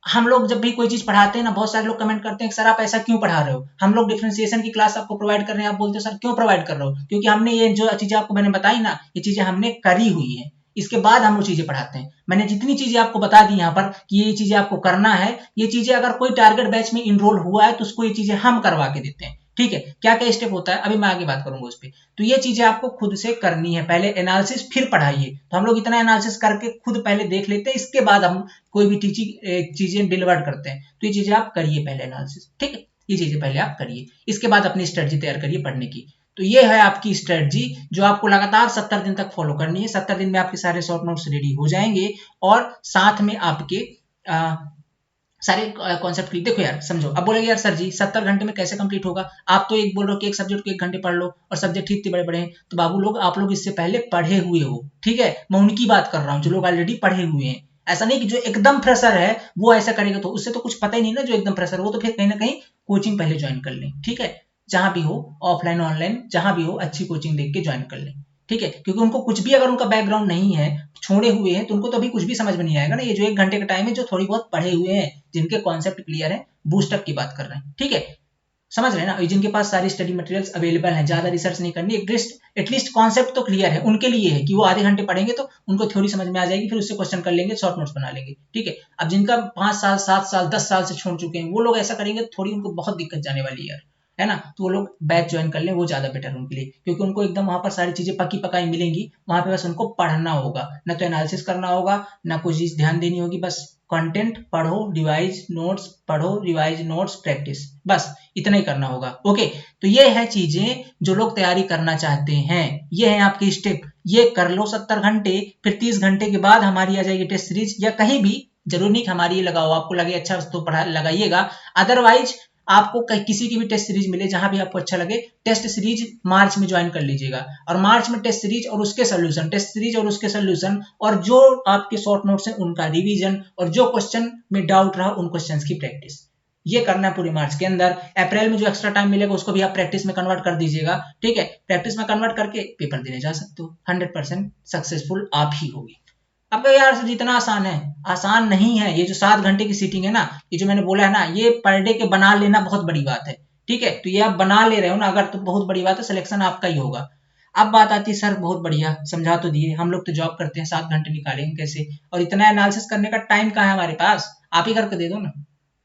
हम लोग जब भी कोई चीज पढ़ाते हैं ना, बहुत सारे लोग कमेंट करते हैं कि सर आप ऐसा क्यों पढ़ा रहे हो, हम लोग डिफरेंशिएशन की क्लास आपको प्रोवाइड कर रहे हैं, आप बोलते हो सर क्यों प्रोवाइड कर रहे हो, क्योंकि हमने ये जो चीजें आपको मैंने बताई ना, ये चीजें हमने करी हुई है, इसके बाद हम वो चीजें पढ़ाते हैं। मैंने जितनी चीजें आपको बता दी यहाँ पर कि ये चीजें आपको करना है, ये चीजें अगर कोई टारगेट बैच में इनरोल हुआ है तो उसको ये चीजें हम करवा के देते हैं, ठीक है। क्या क्या स्टेप होता है अभी मैं आगे बात करूंगा उस पर। तो ये चीजें आपको खुद से करनी है, पहले एनालिसिस फिर पढ़ाइए। तो हम लोग इतना एनालिसिस करके खुद पहले देख लेते हैं, इसके बाद हम कोई भी टीचिंग चीजें डिलीवर करते हैं। तो ये चीजें आप करिए पहले एनालिसिस, ठीक है, ये चीजें पहले आप करिए, इसके बाद अपनी स्ट्रेटजी तैयार करिए पढ़ने की। तो ये है आपकी स्ट्रेटजी जो आपको लगातार 70 दिन तक फॉलो करनी है। 70 दिन में आपके सारे शॉर्ट नोट्स रेडी हो जाएंगे और साथ में आपके सारे कॉन्सेप्ट क्लियर। देखो यार समझो, अब बोलेगे यार सर जी 70 घंटे में कैसे कंप्लीट होगा, आप तो एक बोल रहे हो कि एक सब्जेक्ट को 1 घंटे पढ़ लो और सब्जेक्ट इतने बड़े बड़े हैं। तो बाबू लोग आप लोग इससे पहले पढ़े हुए हो, ठीक है, मैं उनकी बात कर रहा हूँ जो लोग ऑलरेडी पढ़े हुए हैं। ऐसा नहीं कि जो एकदम फ्रेशर है वो ऐसा करेगा, तो उससे तो कुछ पता ही नहीं ना। जो एकदम फ्रेशर वो तो फिर कहीं ना कहीं कोचिंग पहले ज्वाइन कर लें, ठीक है, जहां भी हो, ऑफलाइन ऑनलाइन जहां भी हो, अच्छी कोचिंग देख के ज्वाइन कर लें, ठीक है। क्योंकि उनको कुछ भी अगर उनका बैकग्राउंड नहीं है, छोड़े हुए हैं, तो उनको तो अभी कुछ भी समझ में नहीं आएगा ना। ये जो 1 घंटे का टाइम है, जो थोड़ी बहुत पढ़े हुए हैं, जिनके कॉन्सेप्ट क्लियर है, बूस्टअप की बात कर रहे हैं, ठीक है, समझ रहे हैं ना, जिनके पास सारी स्टडी मटेरियल्स अवेलेबल हैं, ज्यादा रिसर्च नहीं करनी, एटलीस्ट कॉन्सेप्ट तो क्लियर है, उनके लिए है कि वो आधे घंटे पढ़ेंगे तो उनको थ्योरी समझ में आ जाएगी, फिर उससे क्वेश्चन कर लेंगे, शॉर्ट नोट्स बना लेंगे, ठीक है। अब जिनका 5 साल 7 साल 10 साल से छोड़ चुके हैं, वो लोग ऐसा करेंगे तो थोड़ी उनको बहुत दिक्कत जाने वाली है ना। तो वो लोग बैच ज्वाइन कर लें, वो ज्यादा बेटर उनके लिए, क्योंकि उनको एकदम वहां पर सारी चीजें पकी पकाई मिलेंगी। वहां पे बस उनको पढ़ना होगा, ना तो एनालिसिस करना होगा, ना कोई चीज ध्यान देनी होगी, बस कंटेंट पढ़ो, रिवाइज नोट्स पढ़ो, रिवाइज नोट्स प्रैक्टिस, बस इतना ही करना होगा। ओके, तो ये है चीजें जो लोग तैयारी करना चाहते हैं, ये है आपकी स्टेप। ये कर लो 70 घंटे, फिर 30 घंटे के बाद हमारी आ जाएगी टेस्ट सीरीज, या कहीं भी जरूर नहीं कि हमारी ये लगाओ, आपको लगे अच्छा तो पढ़ा लगाइएगा, अदरवाइज आपको किसी की भी टेस्ट सीरीज मिले जहां भी आपको अच्छा लगे, टेस्ट सीरीज मार्च में ज्वाइन कर लीजिएगा। और मार्च में टेस्ट सीरीज और उसके सोल्यूशन, टेस्ट सीरीज और उसके सोल्यूशन, और जो आपके शॉर्ट नोट्स हैं उनका रिवीजन, और जो क्वेश्चन में डाउट रहा उन क्वेश्चंस की प्रैक्टिस, ये करना है पूरे मार्च के अंदर। अप्रैल में जो एक्स्ट्रा टाइम मिलेगा उसको भी आप प्रैक्टिस में कन्वर्ट कर दीजिएगा, ठीक है। प्रैक्टिस में कन्वर्ट करके पेपर देने जा सकते हो, 100% सक्सेसफुल आप ही होगी। अब कहे यार सर इतना आसान है, आसान नहीं है। ये जो 7 घंटे की सीटिंग है ना, ये जो मैंने बोला है ना, ये पर डे के बना लेना बहुत बड़ी बात है, ठीक है। तो ये आप बना ले रहे हो ना अगर, तो बहुत बड़ी बात है, सिलेक्शन आपका ही होगा। अब बात आती है सर बहुत बढ़िया समझा तो दिए, हम लोग तो जॉब करते हैं, 7 घंटे निकालेंगे कैसे, और इतना एनालिसिस करने का टाइम कहाँ है हमारे पास, आप ही करके दे दो ना।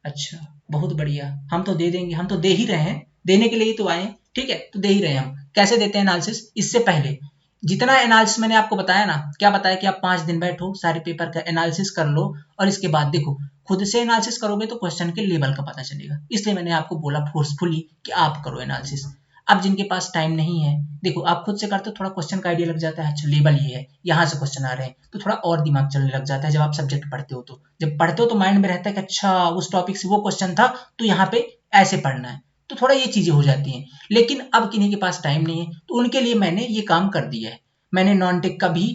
अच्छा बहुत बढ़िया, हम तो दे देंगे, हम तो दे ही रहे हैं, देने के लिए ही तो आए, ठीक है, तो दे ही रहे हैं हम। कैसे देते हैं एनालिसिस, इससे पहले जितना एनालिसिस मैंने आपको बताया ना, क्या बताया कि आप 5 दिन बैठो, सारे पेपर का एनालिसिस कर लो, और इसके बाद देखो, खुद से एनालिसिस करोगे तो क्वेश्चन के लेवल का पता चलेगा, इसलिए मैंने आपको बोला फोर्सफुली कि आप करो एनालिसिस। अब जिनके पास टाइम नहीं है, देखो आप खुद से करते हो, थोड़ा क्वेश्चन का आइडिया लग जाता है, अच्छा लेवल ये है, यहाँ से क्वेश्चन आ रहे हैं, तो थोड़ा और दिमाग चलने लग जाता है। जब आप सब्जेक्ट पढ़ते हो तो, जब पढ़ते हो तो माइंड में रहता है कि अच्छा उस टॉपिक से वो क्वेश्चन था, तो यहाँ पे ऐसे पढ़ना है, तो थोड़ा ये चीजें हो जाती हैं। लेकिन अब किन्हीं के पास टाइम नहीं है, तो उनके लिए मैंने ये काम कर दिया है। मैंने नॉन टेक का भी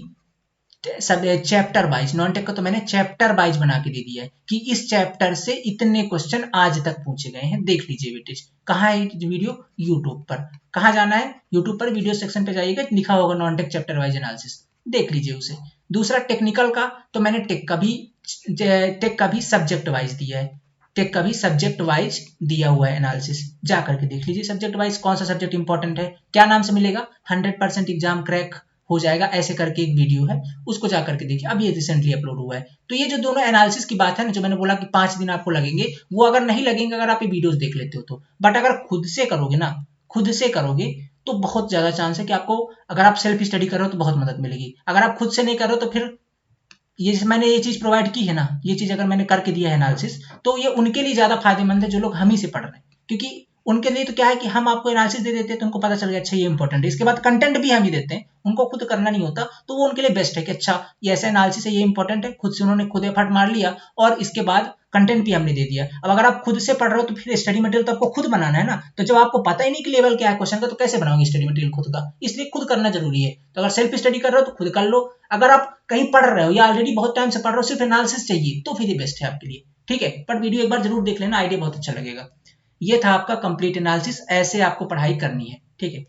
सब चैप्टर वाइज, नॉन टेक का तो मैंने चैप्टर वाइज बना के दे दिया है कि इस चैप्टर से इतने क्वेश्चन आज तक पूछे गए हैं, देख लीजिए बेटे। कहाँ है वीडियो? यूट्यूब पर। कहाँ जाना है? यूट्यूब पर वीडियो सेक्शन पे जाइएगा, लिखा होगा non tech chapter wise analysis, देख लीजिए उसे। दूसरा टेक्निकल का तो मैंने टेक का भी सब्जेक्ट वाइज दिया है, टेक का भी सब्जेक्ट वाइज दिया हुआ है एनालिसिस, जा करके देख लीजिए सब्जेक्ट वाइज कौन सा सब्जेक्ट इंपॉर्टेंट है, क्या नाम से मिलेगा, 100% एग्जाम क्रैक हो जाएगा, ऐसे करके एक वीडियो है, उसको जा करके देखिए, अब ये रिसेंटली अपलोड हुआ है। तो ये जो दोनों एनालिसिस की बात है ना, जो मैंने बोला कि 5 दिन आपको लगेंगे, वो अगर नहीं लगेंगे अगर आप ये वीडियोस देख लेते हो तो, बट अगर खुद से करोगे ना, खुद से करोगे तो बहुत ज्यादा चांस है कि आपको, अगर आप सेल्फ स्टडी कर रहे हो तो बहुत मदद मिलेगी, अगर आप खुद से नहीं कर रहे हो तो फिर मैंने ये चीज प्रोवाइड की है ना, ये चीज अगर मैंने करके दिया है एनालिसिस, तो ये उनके लिए ज्यादा फायदेमंद है जो लोग हम ही से पढ़ रहे हैं, क्योंकि उनके लिए तो क्या है कि हम आपको एनालिसिस दे देते हैं तो उनको पता चल गया अच्छा ये इंपॉर्टेंट है, इसके बाद कंटेंट भी हम ही देते हैं, उनको खुद करना नहीं होता, तो वो उनके लिए बेस्ट है कि अच्छा ये ऐसा एनालिसिस है, ये इंपॉर्टेंट है, खुद से उन्होंने खुद एफर्ट मार लिया और इसके बाद कंटेंट भी हमने दे दिया। अब अगर आप खुद से पढ़ रहे हो तो फिर स्टडी मटेरियल तो आपको खुद बनाना है ना, तो जब आपको पता ही नहीं कि लेवल क्या है क्वेश्चन का, तो कैसे बनाओगे स्टडी मटेरियल खुद का, इसलिए खुद करना जरूरी है। तो अगर सेल्फ स्टडी कर रहे हो तो खुद कर लो, अगर आप कहीं पढ़ रहे हो या ऑलरेडी बहुत टाइम से पढ़ रहे हो, सिर्फ एनालिसिस चाहिए, तो फिर ये बेस्ट है आपके लिए, ठीक है। बट वीडियो एक बार जरूर देख लेना, आइडिया बहुत अच्छा लगेगा। ये था आपका कंप्लीट एनालिसिस, ऐसे आपको पढ़ाई करनी है, ठीक है।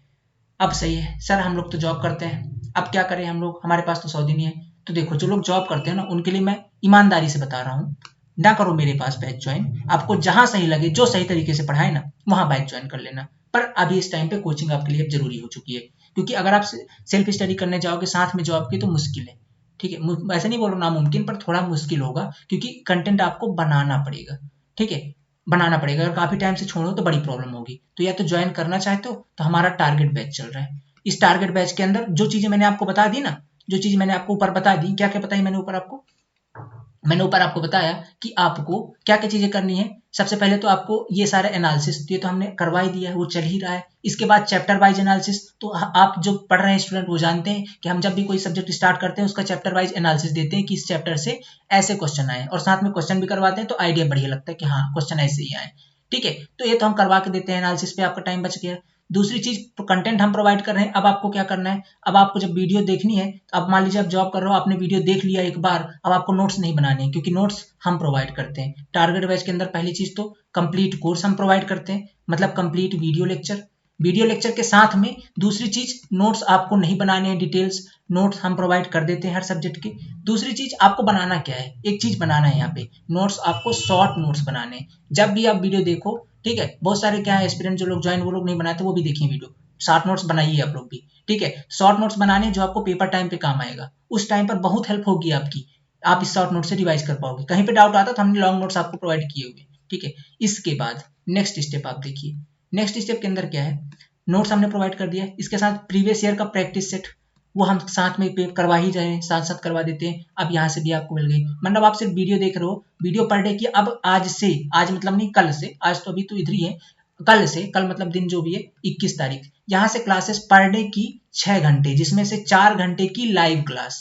अब सही है सर, हम लोग तो जॉब करते हैं, अब क्या करें हम लोग, हमारे पास तो 100 दिन ही है। तो देखो जो लोग जॉब करते हैं ना, उनके लिए मैं ईमानदारी से बता रहा हूँ, ना करो मेरे पास बैच ज्वाइन, आपको जहां सही लगे, जो सही तरीके से पढ़ाए ना, वहां बैच ज्वाइन कर लेना। पर अभी इस टाइम पे कोचिंग आपके लिए जरूरी हो चुकी है, क्योंकि अगर आप सेल्फ स्टडी करने जाओगे साथ में जॉब की तो मुश्किल है, ठीक है। ऐसे नहीं बोल रहा नामुमकिन, पर थोड़ा मुश्किल होगा, क्योंकि कंटेंट आपको बनाना पड़ेगा, ठीक है, बनाना पड़ेगा। अगर काफी टाइम से छोड़ो तो बड़ी प्रॉब्लम होगी। तो या तो ज्वाइन करना चाहते हो तो हमारा टारगेट बैच चल रहा है, इस टारगेट बैच के अंदर जो चीजें मैंने आपको बता दी ना, जो चीज मैंने आपको ऊपर बता दी, क्या क्या बताई मैंने ऊपर आपको, मैंने ऊपर आपको बताया कि आपको क्या क्या चीजें करनी है। सबसे पहले तो आपको ये सारे एनालिसिस, ये तो हमने करवा ही दिया है, वो चल ही रहा है। इसके बाद चैप्टर वाइज एनालिसिस, तो आप जो पढ़ रहे हैं स्टूडेंट वो जानते हैं कि हम जब भी कोई सब्जेक्ट स्टार्ट करते हैं उसका चैप्टर वाइज एनालिसिस देते हैं कि इस चैप्टर से ऐसे क्वेश्चन आए, और साथ में क्वेश्चन भी करवाते हैं, तो आइडिया बढ़िया लगता है कि हाँ क्वेश्चन ऐसे ही आए, ठीक है। तो ये तो हम करवा के देते हैं, एनालिसिस पे आपका टाइम बच गया। दूसरी चीज, कंटेंट हम प्रोवाइड कर रहे हैं। अब आपको क्या करना है, अब आपको जब वीडियो देखनी है, अब मान लीजिए आप जॉब कर रहे हो, आपने वीडियो देख लिया एक बार, अब आपको नोट्स नहीं बनाने हैं, क्योंकि नोट्स हम प्रोवाइड करते हैं टारगेट बैच के अंदर। पहली चीज तो कंप्लीट कोर्स हम प्रोवाइड करते हैं, मतलब complete video lecture, video lecture के साथ में दूसरी चीज नोट्स आपको नहीं बनाने हैं, डिटेल्स नोट्स हम प्रोवाइड कर देते हैं हर सब्जेक्ट के। दूसरी चीज आपको बनाना क्या है, एक चीज बनाना है यहाँ पे, नोट्स आपको शॉर्ट नोट्स बनाने हैं। जब भी आप वीडियो देखो, ठीक है, बहुत सारे क्या है एस्पिरेंट जो लोग ज्वाइन वो लोग नहीं बनाते, वो भी देखिए वीडियो, शॉर्ट नोट्स बनाइए आप लोग भी, ठीक है। शॉर्ट नोट्स बनाने जो आपको पेपर टाइम पे काम आएगा, उस टाइम पर बहुत हेल्प होगी आपकी, आप इस शॉर्ट नोट से रिवाइज कर पाओगे। कहीं पे डाउट आता तो हमने लॉन्ग नोट्स आपको प्रोवाइड किए हुए, ठीक है। इसके बाद नेक्स्ट स्टेप आप देखिए, नेक्स्ट स्टेप के अंदर क्या है, नोट्स हमने प्रोवाइड कर दिया, इसके साथ प्रीवियस ईयर का प्रैक्टिस सेट वो हम साथ में पे करवा ही जाए, साथ साथ करवा देते हैं। अब यहाँ से भी आपको मिल गई, मतलब आप सिर्फ वीडियो देख रहे हो, वीडियो पर डे की, अब आज से, आज मतलब नहीं कल से, आज तो अभी तो इधर ही है, कल से, कल मतलब दिन जो भी है 21 तारीख, यहाँ से क्लासेस पर डे की 6 घंटे, जिसमें से 4 घंटे की लाइव क्लास,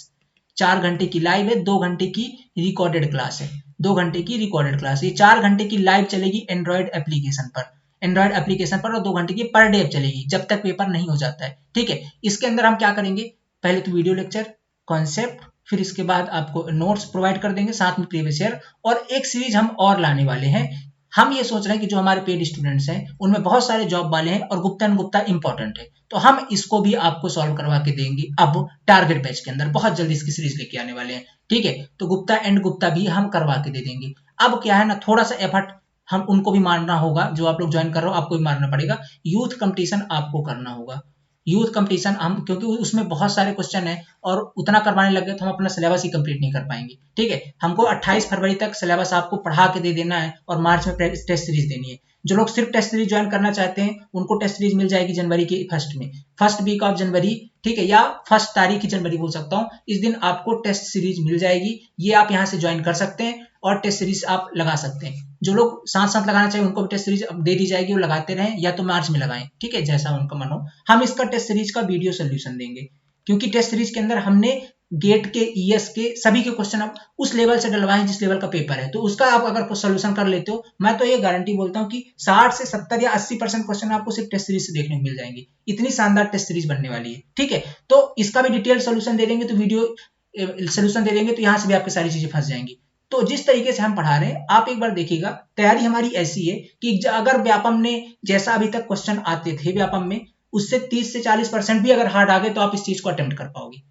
4 घंटे की लाइव है, 2 घंटे की रिकॉर्डेड क्लास है, 2 घंटे की रिकॉर्डेड क्लास। ये 4 घंटे की लाइव चलेगी एंड्रॉइड एप्लीकेशन पर, एंड्रॉइड एप्लीकेशन पर, और 2 घंटे की पर डे चलेगी जब तक पेपर नहीं हो जाता है, ठीक है। इसके अंदर हम क्या करेंगे, पहले तो वीडियो लेक्चर, कॉन्सेप्ट, फिर इसके बाद आपको नोट्स प्रोवाइड कर देंगे साथ में प्रीवियस ईयर, और एक सीरीज हम और लाने वाले हैं। हम ये सोच रहे हैं कि जो हमारे पेड स्टूडेंट्स हैं उनमें बहुत सारे जॉब वाले हैं और गुप्ता एंड गुप्ता इंपॉर्टेंट है, तो हम इसको भी आपको सॉल्व करवा के देंगे अब टारगेट बैच के अंदर, बहुत जल्दी इसकी सीरीज लेके आने वाले हैं, ठीक है। तो गुप्ता एंड गुप्ता भी हम करवा के दे देंगे। अब क्या है ना, थोड़ा सा एफर्ट हम उनको भी मारना होगा, जो आप लोग ज्वाइन कर रहे हो आपको भी मारना पड़ेगा, यूथ कंपटीशन आपको करना होगा। यूथ कंपटीशन हम, क्योंकि उसमें बहुत सारे क्वेश्चन है और उतना करवाने लगे तो हम अपना सिलेबस ही कंप्लीट नहीं कर पाएंगे, ठीक है। हमको 28 फरवरी तक सिलेबस आपको पढ़ा के दे देना है और मार्च में टेस्ट सीरीज देनी है। जो लोग सिर्फ टेस्ट सीरीज ज्वाइन करना चाहते हैं उनको टेस्ट सीरीज मिल जाएगी जनवरी के फर्स्ट में, फर्स्ट वीक ऑफ जनवरी, ठीक है, या फर्स्ट तारीख ही जनवरी बोल सकता हूँ, इस दिन आपको टेस्ट सीरीज मिल जाएगी। ये आप यहाँ से ज्वाइन कर सकते हैं और टेस्ट सीरीज आप लगा सकते हैं। जो लोग साथ साथ लगाना चाहिए उनको भी टेस्ट सीरीज दे दी जाएगी, वो लगाते रहें या तो मार्च में लगाएं, ठीक है, जैसा उनका मन हो। हम इसका टेस्ट सीरीज का वीडियो सोल्यूशन देंगे, क्योंकि टेस्ट सीरीज के अंदर हमने गेट के, ईएस के सभी के क्वेश्चन आप उस लेवल से डलवाएं जिस लेवल का पेपर है, तो उसका आप अगर सोल्यूशन कर लेते हो, मैं तो ये गारंटी बोलता हूँ कि 60 से 70 या 80% क्वेश्चन आपको सिर्फ टेस्ट सीरीज से देखने को मिल जाएंगे। इतनी शानदार टेस्ट सीरीज बनने वाली है, ठीक है। तो इसका भी डिटेल सोल्यूशन दे देंगे, तो वीडियो सोल्यूशन दे देंगे तो यहाँ से भी आपकी सारी चीजें फंस जाएंगी। तो जिस तरीके से हम पढ़ा रहे हैं आप एक बार देखिएगा, तैयारी हमारी ऐसी है कि अगर व्यापम ने जैसा अभी तक क्वेश्चन आते थे व्यापम में, उससे 30 से 40% भी अगर हार्ड आ गए तो आप इस चीज को अटेम्प्ट कर पाओगे।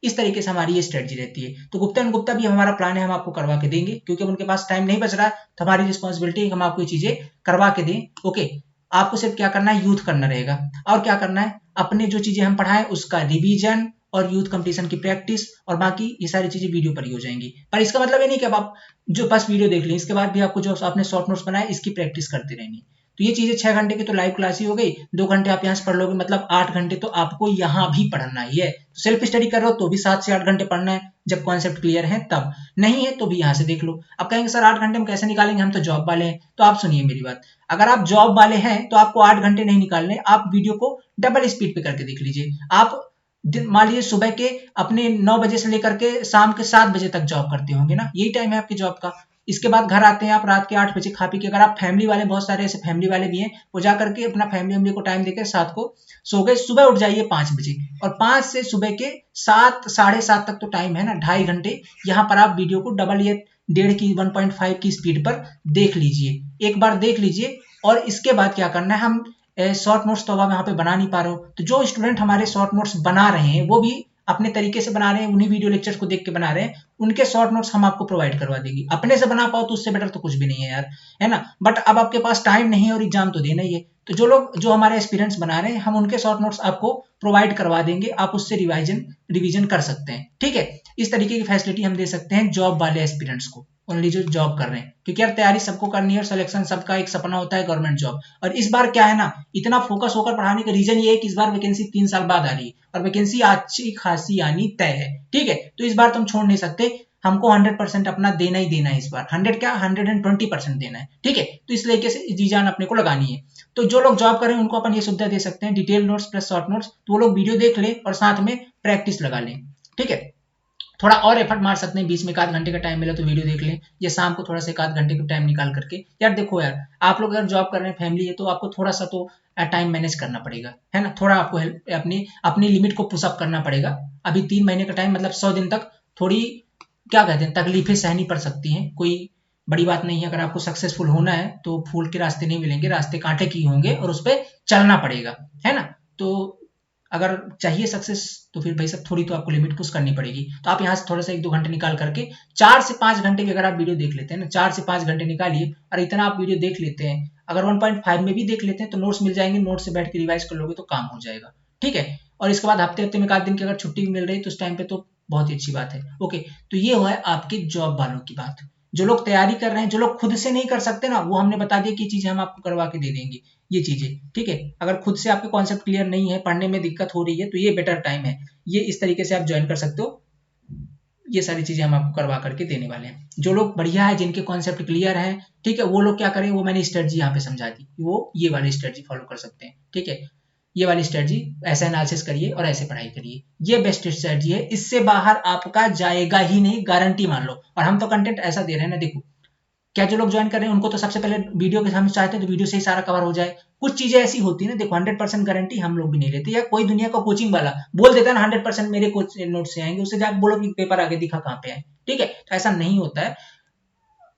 इस तरीके से हमारी ये स्ट्रेटजी रहती है। तो गुप्ता एंड गुप्ता भी हमारा प्लान है, हम आपको करवा के देंगे, क्योंकि अब उनके पास टाइम नहीं बच रहा, तो हमारी रिस्पॉन्सिबिलिटी है हम आपको ये चीजें करवा के दें। ओके, आपको सिर्फ क्या करना है, यूथ करना रहेगा। और क्या करना है, अपने जो चीजें हम पढ़ाएं उसका रिवीजन और यूथ कंपटीशन की प्रैक्टिस, और बाकी ये सारी चीजें वीडियो पर ही हो जाएंगी। पर इसका मतलब ये नहीं कि अब आप जो फर्स्ट वीडियो देख लें, इसके बाद भी आपको जो आपने शॉर्ट नोट्स बनाए इसकी प्रैक्टिस करते रहेंगे। तो ये चीजें 6 घंटे की तो लाइव क्लास ही हो गई, 2 घंटे आप यहाँ से पढ़ लोगे, मतलब 8 घंटे तो आपको यहाँ भी पढ़ना ही है। सेल्फ स्टडी कर रहे हो तो भी 7 से 8 घंटे पढ़ना है, जब कॉन्सेप्ट क्लियर है तब। नहीं है तो भी यहाँ से देख लो। अब कहेंगे सर 8 घंटे हम कैसे निकालेंगे, हम तो जॉब वाले हैं। तो आप सुनिए मेरी बात, अगर आप जॉब वाले हैं तो आपको 8 घंटे नहीं निकालने, आप वीडियो को डबल स्पीड पे करके देख लीजिए। आप मान लीजिए सुबह के अपने 9 बजे से लेकर के शाम के 7 बजे तक जॉब करते होंगे ना, यही टाइम है आपकी जॉब का। इसके बाद घर आते हैं आप रात के 8 बजे खा पी के। अगर आप फैमिली वाले, बहुत सारे ऐसे फैमिली वाले भी हैं, वो जा करके अपना फैमिली को टाइम देकर साथ को सो गए, सुबह उठ जाइए 5 बजे, और 5 से सुबह के 7 साढ़े 7 तक तो टाइम है ना, 2.5 घंटे। यहाँ पर आप वीडियो को डबल या 1.5 की 1.5 की स्पीड पर देख लीजिए, एक बार देख लीजिए। और इसके बाद क्या करना है, हम शॉर्ट नोट्स तो अब आप यहाँ पे बना नहीं पा रहे हो, तो जो स्टूडेंट हमारे शॉर्ट नोट्स बना रहे हैं वो भी अपने तरीके से बना रहे हैं, उन्हीं वीडियो लेक्चर्स को देख के बना रहे हैं, उनके शॉर्ट नोट्स हम आपको प्रोवाइड करवा देंगे। अपने से बना पाओ तो उससे बेटर तो कुछ भी नहीं है यार, है ना। बट अब आपके पास टाइम नहीं है और एग्जाम तो देना ही है, तो जो लोग जो हमारे एक्सपीरियंस बना रहे हैं हम उनके शॉर्ट नोट्स आपको प्रोवाइड करवा देंगे, आप उससे रिवीजन कर सकते हैं। ठीक है, इस तरीके की फैसिलिटी हम दे सकते हैं जॉब वाले एस्पिरेंट्स को, ओनली जो जॉब कर रहे हैं, क्योंकि यार तैयारी सबको करनी है और सिलेक्शन सबका एक सपना होता है गवर्नमेंट जॉब। और इस बार क्या है ना, इतना फोकस होकर पढ़ाने का रीजन ये है कि इस बार वैकेंसी 3 साल बाद आ रही है और वैकेंसी अच्छी खासी आनी तय है। ठीक है, तो इस बार तुम छोड़ नहीं सकते, हमको 100% अपना देना ही देना है इस बार, 100 क्या 120% देना है। ठीक है, तो इस तरीके से जी जान अपने को लगानी है। तो जो लोग जॉब कर रहे हैं उनको अपन ये सुविधा दे सकते हैं, detail notes plus short notes, तो वो लोग वीडियो देख लें और साथ में प्रैक्टिस लगा लें। ठीक है, थोड़ा और एफर्ट मार सकते हैं, बीच में 1 घंटे का टाइम मिला तो वीडियो देख लें, या शाम को थोड़ा सा 1 घंटे का टाइम निकाल करके। यार देखो यार, आप लोग अगर जॉब कर रहे हैं, फैमिली है, तो आपको थोड़ा सा तो टाइम मैनेज करना पड़ेगा, है ना। थोड़ा आपको हेल्प अपनी अपनी लिमिट को पुशअप करना पड़ेगा। अभी 3 महीने का टाइम, मतलब 100 दिन तक थोड़ी क्या कहते हैं, तकलीफें सहनी पड़ सकती हैं, कोई बड़ी बात नहीं है। अगर आपको सक्सेसफुल होना है तो फूल के रास्ते नहीं मिलेंगे, रास्ते कांटे की होंगे और उस पर चलना पड़ेगा, है ना। तो अगर चाहिए सक्सेस तो फिर भाई सब थोड़ी तो आपको लिमिट पुश करनी पड़ेगी। तो आप यहाँ से थोड़ा सा 1-2 घंटे निकाल करके 4 से 5 घंटे की अगर आप वीडियो देख लेते हैं ना, 4 से 5 घंटे निकालिए, और इतना आप वीडियो देख लेते हैं, अगर 1.5 में भी देख लेते हैं तो नोट्स मिल जाएंगे, नोट्स से बैठ के रिवाइज कर लोगे तो काम हो जाएगा। ठीक है, और इसके बाद हफ्ते हफ्ते में 1 दिन की अगर छुट्टी भी मिल रही है तो उस टाइम पे तो बहुत ही अच्छी बात है। ओके, तो ये हुआ है आपके जॉब वालों की बात। जो लोग तैयारी कर रहे हैं, जो लोग खुद से नहीं कर सकते ना, वो हमने बता दिया कि चीजें हम आपको करवा के दे देंगे, ये चीजें। ठीक है, अगर खुद से आपके कॉन्सेप्ट क्लियर नहीं है, पढ़ने में दिक्कत हो रही है, तो ये बेटर टाइम है, ये इस तरीके से आप ज्वाइन कर सकते हो। ये सारी चीजें हम आपको करवा करके देने वाले हैं। जो लोग बढ़िया है, जिनके कॉन्सेप्ट क्लियर है, ठीक है, वो लोग क्या करें, वो मैंने स्ट्रेटजी यहाँ पे समझा दी, वो ये वाली स्ट्रेटजी फॉलो कर सकते हैं। ठीक है, ये वाली स्ट्रेटजी, ऐसे एनालिसिस करिए और ऐसे पढ़ाई करिए, ये बेस्ट स्ट्रेटजी है, इससे बाहर आपका जाएगा ही नहीं, गारंटी मान लो। और हम तो कंटेंट ऐसा दे रहे हैं ना, देखो क्या जो लोग ज्वाइन कर रहे हैं उनको तो सबसे पहले वीडियो के, हम चाहते हैं तो वीडियो से ही सारा कवर हो जाए। कुछ चीजें ऐसी होती है ना, देखो 100% गारंटी हम लोग भी नहीं लेते, या कोई दुनिया का कोचिंग वाला बोल देता है ना 100% मेरे कोच नोट से आएंगे, उससे जाकर बोलो कि पेपर आगे दिखा कहाँ पे आए। ठीक है, तो ऐसा नहीं होता है।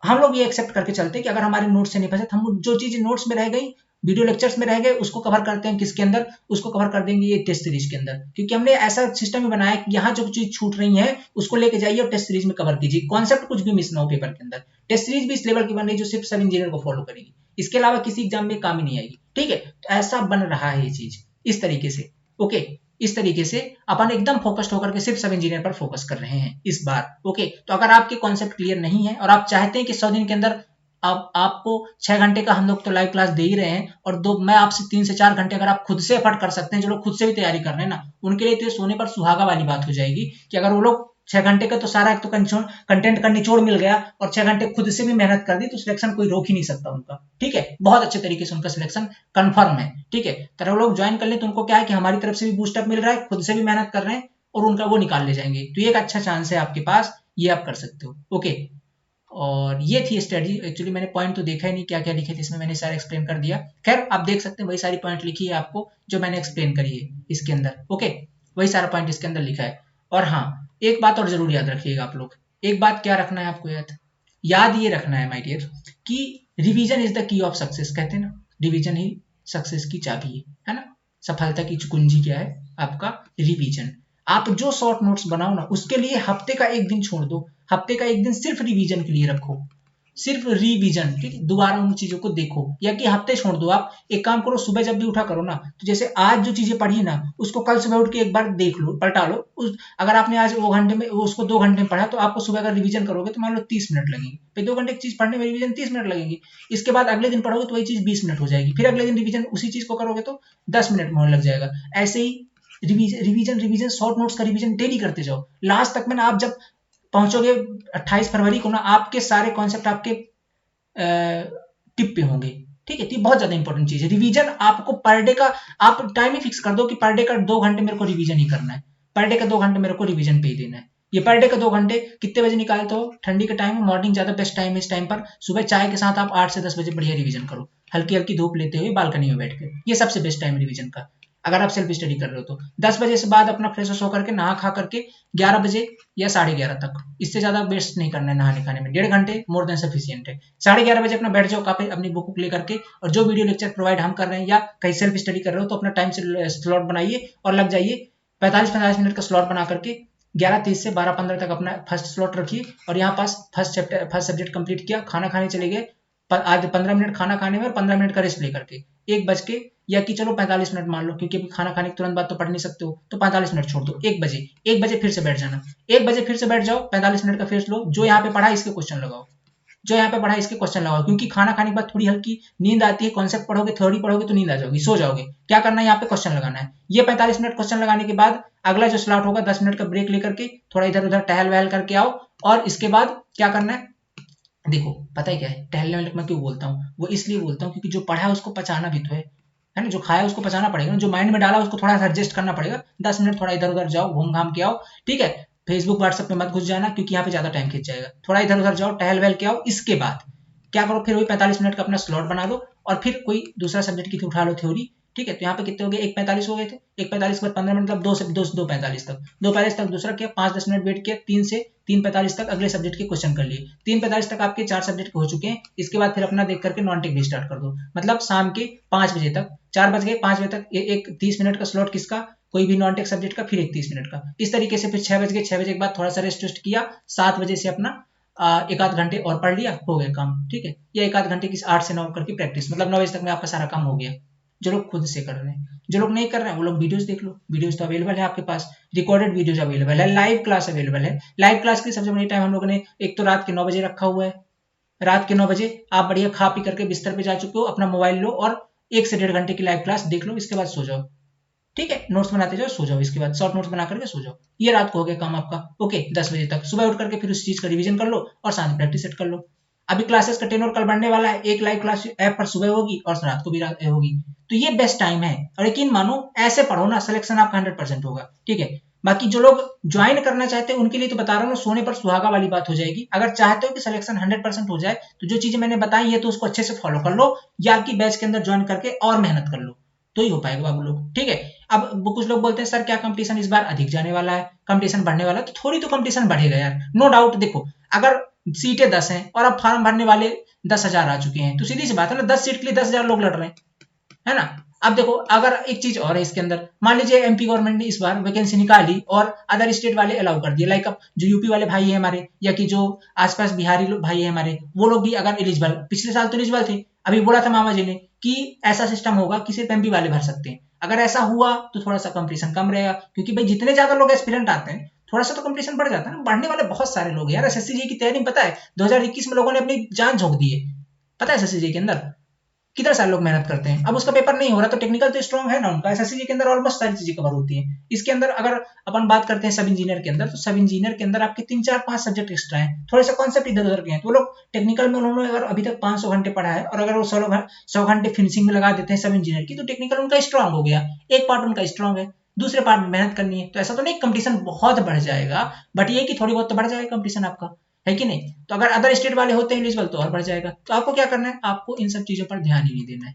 हम लोग ये एक्सेप्ट करके चलते हैं कि अगर हमारे नोट्स से नहीं फंसे, हम जो चीज नोट्स में रह गई, वीडियो लेक्चर्स में रह गए, उसको कवर करते हैं किसके अंदर, उसको कवर कर देंगे ये टेस्ट सीरीज के अंदर। क्योंकि हमने ऐसा सिस्टम ही बनाया कि यहाँ जो चीज छूट रही है उसको लेके जाइए और टेस्ट सीरीज में कवर कीजिए, कॉन्सेप्ट कुछ भी मिस ना हो पेपर के अंदर। टेस्ट सीरीज भी इस लेवल की बन रही है जो सिर्फ सब इंजीनियर को फॉलो करेगी, इसके अलावा किसी एग्जाम में काम ही नहीं आएगी। ठीक है, तो ऐसा बन रहा है ये चीज इस तरीके से। ओके, इस तरीके से अपन एकदम फोकस्ड होकर के सिर्फ सब इंजीनियर पर फोकस कर रहे हैं इस बार। ओके, तो अगर आपके कॉन्सेप्ट क्लियर नहीं है और आप चाहते हैं कि 100 दिन के अंदर अब आपको 6 घंटे का हम लोग तो लाइव क्लास दे ही रहे हैं, और मैं आपसे 3 से 4 घंटे अगर आप खुद से एफर्ट कर सकते हैं, जो लोग खुद से भी तैयारी कर रहे हैं ना, उनके लिए तो ये सोने पर सुहागा वाली बात हो जाएगी कि अगर वो लोग 6 घंटे का तो सारा एक तो कंटेंट का निचोड़ मिल गया और 6 घंटे खुद से भी मेहनत कर दी, तो सिलेक्शन कोई रोक ही नहीं सकता उनका। ठीक है, बहुत अच्छे तरीके से उनका सिलेक्शन कंफर्म है। ठीक है, तो वो लोग ज्वाइन कर ले तो उनको क्या है कि हमारी तरफ से भी बूस्टअप मिल रहा है, खुद से भी मेहनत कर रहे हैं और उनका वो निकाल ले जाएंगे, तो ये एक अच्छा चांस है आपके पास, ये आप कर सकते हो। ओके, और ये थी स्ट्रेटजी। एक्चुअली मैंने पॉइंट तो देखा ही नहीं क्या क्या लिखे थे इसमें, मैंने सारा एक्सप्लेन कर दिया। खैर आप देख सकते हैं वही सारी पॉइंट लिखी है आपको जो मैंने एक्सप्लेन करी है इसके अंदर। ओके, वही सारा पॉइंट इसके अंदर लिखा है। और हाँ, एक बात और जरूर याद रखिएगा आप लोग, एक बात क्या रखना है आपको याद ये रखना है माय डियर कि revision is the key of success, कहते हैं ना, रिवीजन ही सक्सेस की चाबी है ना। सफलता की कुंजी क्या है? आपका रिवीजन। आप जो शॉर्ट नोट्स बनाओ ना, उसके लिए हफ्ते का एक दिन छोड़ दो, हफ्ते का एक दिन सिर्फ रिवीजन के लिए रखो, सिर्फ रिवीजन, ठीक है, दोबारा उन चीजों को देखो, या कि हफ्ते छोड़ दो। आप एक काम करो, सुबह जब भी उठा करो ना, तो जैसे आज जो चीजें पढ़ी ना, उसको कल सुबह उठ के एक बार देख लो, पलटा लो। अगर आपने आज वो घंटे में उसको 2 घंटे में पढ़ा, तो आपको सुबह अगर रिवीजन करोगे तो मान लो 30 मिनट लगेंगे, फिर 2 घंटे की चीज पढ़ने में रिवीजन 30 मिनट लगेंगे। इसके बाद अगले दिन पढ़ोगे तो वही चीज 20 मिनट हो जाएगी, फिर अगले दिन रिवीजन उसी चीज को करोगे तो 10 मिनट में होने लग जाएगा। ऐसे ही रिवीजन रिवीजन शॉर्ट नोट्स का रिवीजन डेली करते जाओ, लास्ट तक में ना आप जब पहुंचोगे 28 फरवरी को ना, आपके सारे कॉन्सेप्ट आपके टिप पे होंगे, ठीक है। तो बहुत ज्यादा इंपॉर्टेंट चीज है रिवीजन। आपको पर डे का आप टाइम ही फिक्स कर दो कि पर डे का 2 घंटे मेरे को रिवीजन ही करना है, पर डे का 2 घंटे मेरे को रिवीजन पे ही देना है। ये पर डे का 2 घंटे कितने बजे निकालते हो? ठंडी के टाइम में, मॉर्निंग ज्यादा बेस्ट टाइम है इस टाइम पर। सुबह चाय के साथ आप 8 से 10 बजे बढ़िया रिवीजन करो, हल्की हल्की धूप लेते हुए बालकनी में बैठ कर, ये सबसे बेस्ट टाइम है रिवीजन का, अगर आप सेल्फ स्टडी कर रहे हो तो। 10 बजे से बाद अपना फ्रेश होकर के नहा खा करके 11 बजे या 11:30 तक, इससे ज्यादा वेस्ट नहीं करना है नहाने खाने में, 1.5 घंटे मोर देन सफिशियंट है। 11:30 बजे अपना बैठ जाओ काफी अपनी बुक लेकर के, और जो वीडियो लेक्चर प्रोवाइड हम कर रहे हैं या कहीं सेल्फ स्टडी कर रहे हो तो अपना टाइम से स्लॉट बनाइए और लग जाइए। 45-45 मिनट का स्लॉट बना करके 11:30 से 12:15 तक अपना फर्स्ट स्लॉट रखिए, और यहाँ पास फर्स्ट सब्जेक्ट कंप्लीट किया, खाना खाने चले गए, आज 15 मिनट खाना खाने में और 15 मिनट का रेस्ट लेकर के 1 बज के, या कि चलो 45 मिनट मान लो, क्योंकि अभी खाना खाने के तुरंत बाद तो पढ़ नहीं सकते हो, तो 45 मिनट छोड़ दो, 1 बजे फिर से बैठ जाना, 1 बजे फिर से बैठ जाओ, 45 मिनट का फिर लो, जो यहाँ पे पढ़ा इसके क्वेश्चन लगाओ, जो यहाँ पे पढ़ा इसके क्वेश्चन लगाओ, क्योंकि खाना खाने के बाद थोड़ी हल्की नींद आती है, कॉन्सेप्ट पढ़ोगे, थ्योरी पढ़ोगे तो नींद आ जाओगी, सो जाओगे। क्या करना है, यहाँ पे क्वेश्चन लगाना है। ये 45 मिनट क्वेश्चन लगाने के बाद अगला जो स्लॉट होगा 10 मिनट का ब्रेक लेकर के थोड़ा इधर उधर टहल वहल करके आओ, और इसके बाद क्या करना है, देखो पता है क्या है, टहलने वाले मैं क्यों बोलता हूँ, वो इसलिए बोलता हूँ क्योंकि जो पढ़ा है उसको पचाना भी तो है ना, जो खाया उसको पचाना पड़ेगा ना, जो माइंड में डाला उसको थोड़ा सा एडजस्ट करना पड़ेगा। 10 मिनट थोड़ा इधर उधर जाओ, घूम घाम के आओ, ठीक है। फेसबुक व्हाट्सएप पे मत घुस जाना, क्योंकि यहाँ पे ज्यादा टाइम खींच जाएगा, थोड़ा इधर उधर जाओ, टहल वहल के आओ। इसके बाद क्या करो, फिर वही 45 मिनट का अपना स्लॉट बना दो, और फिर कोई दूसरा सब्जेक्ट की उठा लो थ्योरी, ठीक है। तो यहाँ पे कितने हो गए, 1:45 हो गए थे, 1:45 के बाद 15 मिनट, मतलब 2:45 तक, 2:45 तक दूसरा किया, 5-10 मिनट वेट किया, 3 से 3:45 तक अगले सब्जेक्ट के क्वेश्चन कर लिए, 3:45 तक आपके 4 सब्जेक्ट हो चुके हैं। इसके बाद फिर अपना देख करके नॉन टेक भी स्टार्ट कर दो, मतलब शाम के 5 बजे तक, 4 बज गए, 5 बजे तक एक 30 मिनट का स्लॉट किसका, कोई भी नॉन टेक सब्जेक्ट का, फिर एक 30 मिनट का। इस तरीके से फिर 6 बज गए, 6 बजे के बाद थोड़ा सा रेस्ट किया, 7 बजे से अपना 1 आध घंटे और पढ़ लिया, हो गया काम, ठीक है। या 1 आध घंटे की 8 से 9 करके प्रैक्टिस, मतलब 9 बजे तक में आपका सारा काम हो गया, जो लोग खुद से कर रहे हैं। जो लोग नहीं कर रहे हैं वो लोग वीडियोस देख लो, वीडियोस तो अवेलेबल है आपके पास, रिकॉर्डेड वीडियोस अवेलेबल है, लाइव क्लास अवेलेबल है। लाइव क्लास की सबसे बड़ी टाइम हम लोगों ने एक तो रात के 9 बजे रखा हुआ है, रात के 9 बजे आप बढ़िया खा पी करके बिस्तर पे जा चुके हो, अपना मोबाइल लो और 1 से 1.5 घंटे की लाइव क्लास देख लो, इसके बाद सो जाओ, ठीक है। नोट्स बनाते जाओ, सो जाओ, इसके बाद शॉर्ट नोट्स बना करके सो जाओ। ये रात को हो गया काम आपका, ओके। 10 बजे तक सुबह उठ करके फिर उस चीज का रिवीजन कर लो और साथ में प्रैक्टिस सेट कर लो। अभी क्लासेस का 10 और कल बढ़ने वाला है, एक लाइव क्लास ऐप पर सुबह होगी और रात को भी होगी, तो ये बेस्ट टाइम है। और यकीन मानो ऐसे पढ़ो ना, सिलेक्शन आपका 100% होगा, ठीक है। बाकी जो लोग ज्वाइन करना चाहते हैं उनके लिए तो बता रहा हूँ, सोने पर सुहागा वाली बात हो जाएगी। अगर चाहते हो कि सिलेक्शन 100% हो जाए तो जो चीजें मैंने बताई है तो उसको अच्छे से फॉलो कर लो, या कि बैच के अंदर ज्वाइन करके और मेहनत कर लो, तो ही हो पाएगा बाबू लोग, ठीक है। अब कुछ लोग बोलते हैं सर क्या कंपटीशन इस बार अधिक जाने वाला है, कंपटीशन बढ़ने वाला है, तो थोड़ी तो कंपटीशन बढ़ेगा यार, नो डाउट। देखो अगर सीटें 10 हैं और अब फॉर्म भरने वाले 10,000 आ चुके हैं, तो सीधी सी बात है ना, 10 सीट के लिए 10,000 लोग लड़ रहे हैं, है ना। अब देखो अगर एक चीज और है इसके अंदर, मान लीजिए एमपी गवर्नमेंट ने इस बार वैकेंसी निकाली और अदर स्टेट वाले अलाउ कर दिए, लाइक अब जो यूपी वाले भाई है हमारे, या कि जो आसपास बिहारी लोग भाई है हमारे, वो लोग भी अगर एलिजिबल, पिछले साल तो एलिजिबल थे, अभी बोला था मामा जी ने कि ऐसा सिस्टम होगा कि सिर्फ एमपी वाले भर सकते हैं। अगर ऐसा हुआ तो थोड़ा सा कंपटीशन कम रहेगा, क्योंकि भाई जितने ज्यादा लोग एस्पिरेंट आते हैं थोड़ा सा तो कंपटीशन बढ़ जाता है ना। बढ़ने वाले बहुत सारे लोग यार, एसएससी जी की तैयारी पता है 2021 में लोगों ने अपनी जान झोंक दी है, पता है एसएससी जी के अंदर कितने सारे लोग मेहनत करते हैं। अब उसका पेपर नहीं हो रहा तो टेक्निकल तो स्ट्रांग है ना उनका, एसएससी के अंदर ऑलमोस्ट सारी चीजें कवर होती हैं। इसके अंदर अगर अपन बात करते हैं सब इंजीनियर के अंदर, तो सब इंजीनियर के अंदर आपके 3-4-5 सब्जेक्ट एक्स्ट्रा हैं, थोड़े से कॉन्सेप्ट इधर उधर के हैं, तो वो लोग टेक्निकल में उन्होंने अगर अभी तक 500 घंटे पढ़ा है और अगर वो 100 घंटे फिनिशिंग में लगा देते हैं सब इंजीनियर की, तो टेक्निकल उनका स्ट्रांग हो गया, एक पार्ट उनका स्ट्रांग है, दूसरे पार्ट में मेहनत करनी है। तो ऐसा तो नहीं कंपटीशन बहुत बढ़ जाएगा, बट ये कि थोड़ी बहुत तो बढ़ जाएगा कंपटीशन आपका, है कि नहीं। तो अगर अदर स्टेट वाले होते हैं एलिजिबल तो और बढ़ जाएगा। तो आपको क्या करना है, आपको इन सब चीजों पर ध्यान ही नहीं देना है।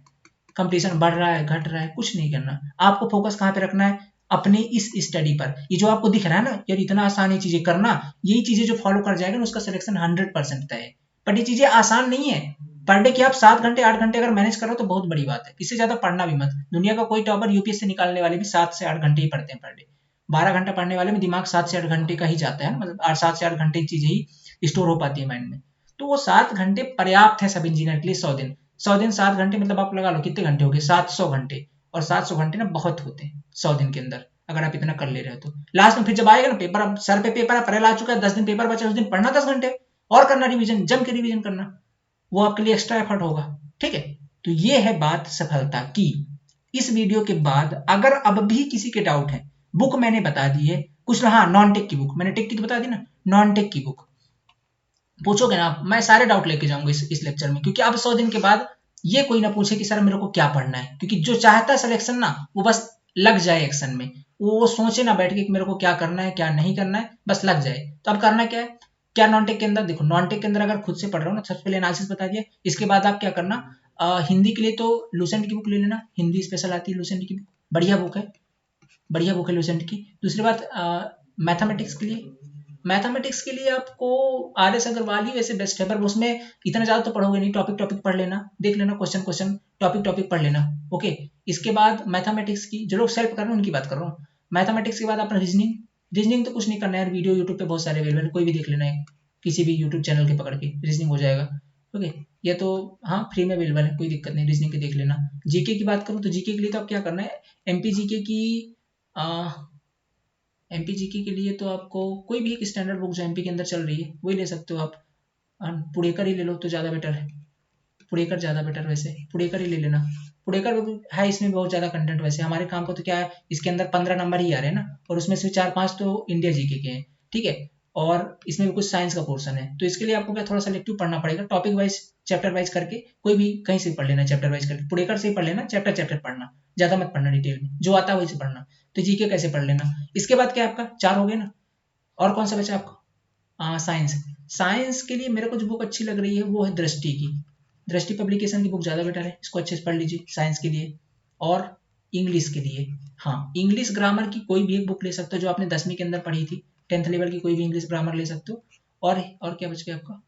कंपटीशन बढ़ रहा है घट रहा है कुछ नहीं करना, आपको फोकस कहाँ पे रखना है, अपने इस स्टडी पर। ये जो आपको दिख रहा है ना यार इतना आसान है चीजें करना, यही चीजें जो फॉलो कर जाएगा ना उसका सिलेक्शन 100% तय है। बट ये चीजें आसान नहीं है। पर डे की आप 7 घंटे 8 घंटे अगर मैनेज करो तो बहुत बड़ी बात है। इससे ज्यादा पढ़ना भी मत। दुनिया का कोई टॉपर यूपीएससी निकालने वाले भी 7 से 8 घंटे ही पढ़ते हैं पर डे। 12 घंटा पढ़ने वाले में दिमाग 7 से 8 घंटे का ही जाता है, मतलब 7 से 8 घंटे की चीजें ही स्टोर हो पाती है माइंड में। तो वो 7 घंटे पर्याप्त है सब इंजीनियर के लिए। 100 दिन 7 घंटे मतलब आप लगा लो कितने घंटे हो गए, 700 घंटे। और 700 घंटे ना बहुत होते हैं 100 दिन के अंदर, अगर आप इतना कर ले रहे हो तो। लास्ट में फिर जब आएगा ना पेपर, अब सर पे पेपर अप्रैल आ चुका है, 10 दिन पेपर बचा, उस दिन पढ़ना 10 घंटे और करना रिवीजन, जम के रिवीजन करना, वो आपके लिए एक्स्ट्रा एफर्ट होगा। ठीक है, तो ये है बात सफलता की। इस वीडियो के बाद अगर अब भी किसी के डाउट है, बुक मैंने बता दी है कुछ, हाँ नॉन टेक की बुक, मैंने टेक की तो बता दी ना, नॉन टेक की बुक पूछोगे ना, मैं सारे डाउट लेके जाऊंगा इस लेक्चर में। क्योंकि अब 100 दिन के बाद ये कोई ना पूछे कि सर मेरे को क्या पढ़ना है, क्योंकि जो चाहता है सिलेक्शन ना वो बस लग जाए एक्शन में, वो सोचे ना बैठ के कि मेरे को क्या करना है क्या नहीं करना है, बस लग जाए। तो अब करना क्या है, क्या नॉन टेक के अंदर देखो, नॉन टेक के अंदर अगर खुद से पढ़ रहे हो ना, सबसे पहले एनालिसिस बता दिया। इसके बाद आप क्या करना, हिंदी के लिए तो लूसेंट की बुक ले लेना, हिंदी स्पेशल आती है लूसेंट की बुक, बढ़िया बुक है, बढ़िया बुक है लूसेंट की। दूसरी बात, मैथमेटिक्स के लिए, मैथमेटिक्स के लिए आपको आर एस अग्रवाल ही वैसे बेस्ट है, पर उसमें इतना ज्यादा तो पढ़ोगे नहीं, टॉपिक टॉपिक पढ़ लेना, देख लेना क्वेश्चन क्वेश्चन, टॉपिक टॉपिक पढ़ लेना। ओके, इसके बाद मैथमेटिक्स की जो लोग सेल्फ कर रहे हैं उनकी बात कर रहा हूँ। मैथमेटिक्स के बाद अपना रीजनिंग, रीजनिंग तो कुछ नहीं करना है, वीडियो यूट्यूब पे बहुत सारे अवेलेबल है, कोई भी देख लेना है, किसी भी यूट्यूब चैनल के पकड़ के रीजनिंग हो जाएगा। ओके, ये तो हाँ फ्री में अवेलेबल है, कोई दिक्कत नहीं, रीजनिंग के देख लेना। जीके की बात करूँ तो जीके के लिए तो आप क्या करना है, एमपी जीके की, एमपी जीके के लिए तो आपको कोई भी एक स्टैंडर्ड बुक जो एमपी के अंदर चल रही है वही ले सकते हो आप। पुड़ेकर ही ले लो तो ज़्यादा बेटर है, पुड़ेकर ज़्यादा बेटर, वैसे पुड़ेकर ही ले लेना। पुड़ेकर है, इसमें बहुत ज़्यादा कंटेंट, वैसे हमारे काम को तो क्या है, इसके अंदर 15 नंबर ही आ रहे हैं ना, और उसमें से 4-5 तो इंडिया जीके के हैं। ठीक है, और इसमें भी कुछ साइंस का पोर्शन है, तो इसके लिए आपको क्या थोड़ा सेलेक्टिव पढ़ना पड़ेगा, टॉपिक वाइज चैप्टर वाइज करके, कोई भी कहीं से पढ़ लेना चैप्टर वाइज करके, पुड़ेकर से ही पढ़ लेना, चैप्टर चैप्टर पढ़ना, ज़्यादा मत पढ़ना डिटेल में, जो आता है वही से पढ़ना। तो जीके कैसे पढ़ लेना। इसके बाद क्या आपका 4 हो गए ना, और कौन सा बचा आपका, साइंस। साइंस के लिए मेरे को जो बुक अच्छी लग रही है वो है दृष्टि की, दृष्टि पब्लिकेशन की बुक ज़्यादा बेटर है, इसको अच्छे से पढ़ लीजिए साइंस के लिए। और इंग्लिश के लिए, हाँ इंग्लिश ग्रामर की कोई भी एक बुक ले सकते हो जो आपने 10वीं के अंदर पढ़ी थी, 10th लेवल की कोई भी इंग्लिश ग्रामर ले सकते हो। और क्या बच गया आपका,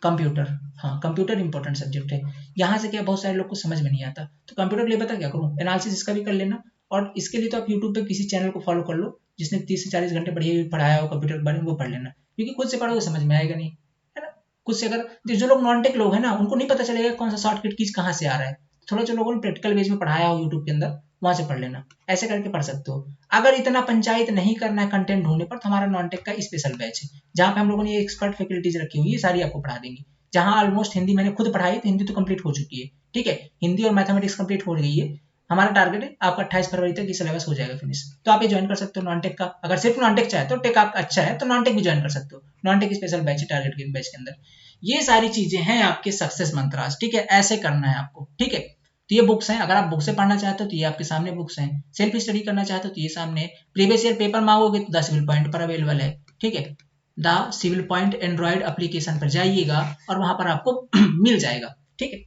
कंप्यूटर। हाँ कंप्यूटर इंपॉर्टेंट सब्जेक्ट है, यहाँ से क्या बहुत सारे लोग को समझ में नहीं आता, तो कंप्यूटर के लिए पता क्या करूँ, एनालिसिस इसका भी कर लेना। और इसके लिए तो आप यूट्यूब पे किसी चैनल को फॉलो कर लो जिसने 30 से 40 घंटे बढ़िया पढ़ाया हो कंप्यूटर के बारे में, वो पढ़ लेना, क्योंकि खुद से पढ़ोगे समझ में आएगा नहीं, है ना। खुद से अगर जो लोग नॉन टेक लोग हैं ना, उनको नहीं पता चलेगा कौन सा शॉर्टकट कीज कहाँ से आ रहा है, थोड़ा जो लोगों ने प्रैक्टिकल बेस में पढ़ाया हो यूट्यूब के अंदर वहां से पढ़ लेना, ऐसे करके पढ़ सकते हो। अगर इतना पंचायत नहीं करना है कंटेंट ढूंढने पर, तो हमारा नॉन टेक का स्पेशल बैच है, जहाँ पे हम लोगों ने एक्सपर्ट फैकल्टीज रखी हुई है, सारी आपको पढ़ा देंगे। जहाँ ऑलमोस्ट हिंदी मैंने खुद पढ़ाई तो हिंदी तो कंप्लीट हो चुकी है। ठीक है, हिंदी और मैथमेटिक्स कंप्लीट हो गई है। हमारा टारगेट है आपका 28 फरवरी तक ये सिलेबस हो जाएगा फिनिश, तो आप ये ज्वाइन कर सकते हो नॉन टेक का। अगर सिर्फ नॉन टेक चाहे तो टेक आप अच्छा है तो नॉन टेक भी ज्वाइन कर सकते हो, नॉन टेक स्पेशल बैच है टारगेट के बैच के अंदर। ये सारी चीजें हैं आपके सक्सेस मंत्रास। ठीक है, ऐसे करना है आपको। ठीक है, तो ये बुक्स हैं, अगर आप बुक से पढ़ना चाहते हो तो ये आपके सामने बुक्स हैं, सेल्फ स्टडी करना चाहते हो तो ये सामने। प्रीवियस ईयर पेपर मांगोगे तो 10 सिविल पॉइंट पर अवेलेबल है। ठीक है, the civil point android application पर जाइएगा और वहां पर आपको मिल जाएगा। ठीक है,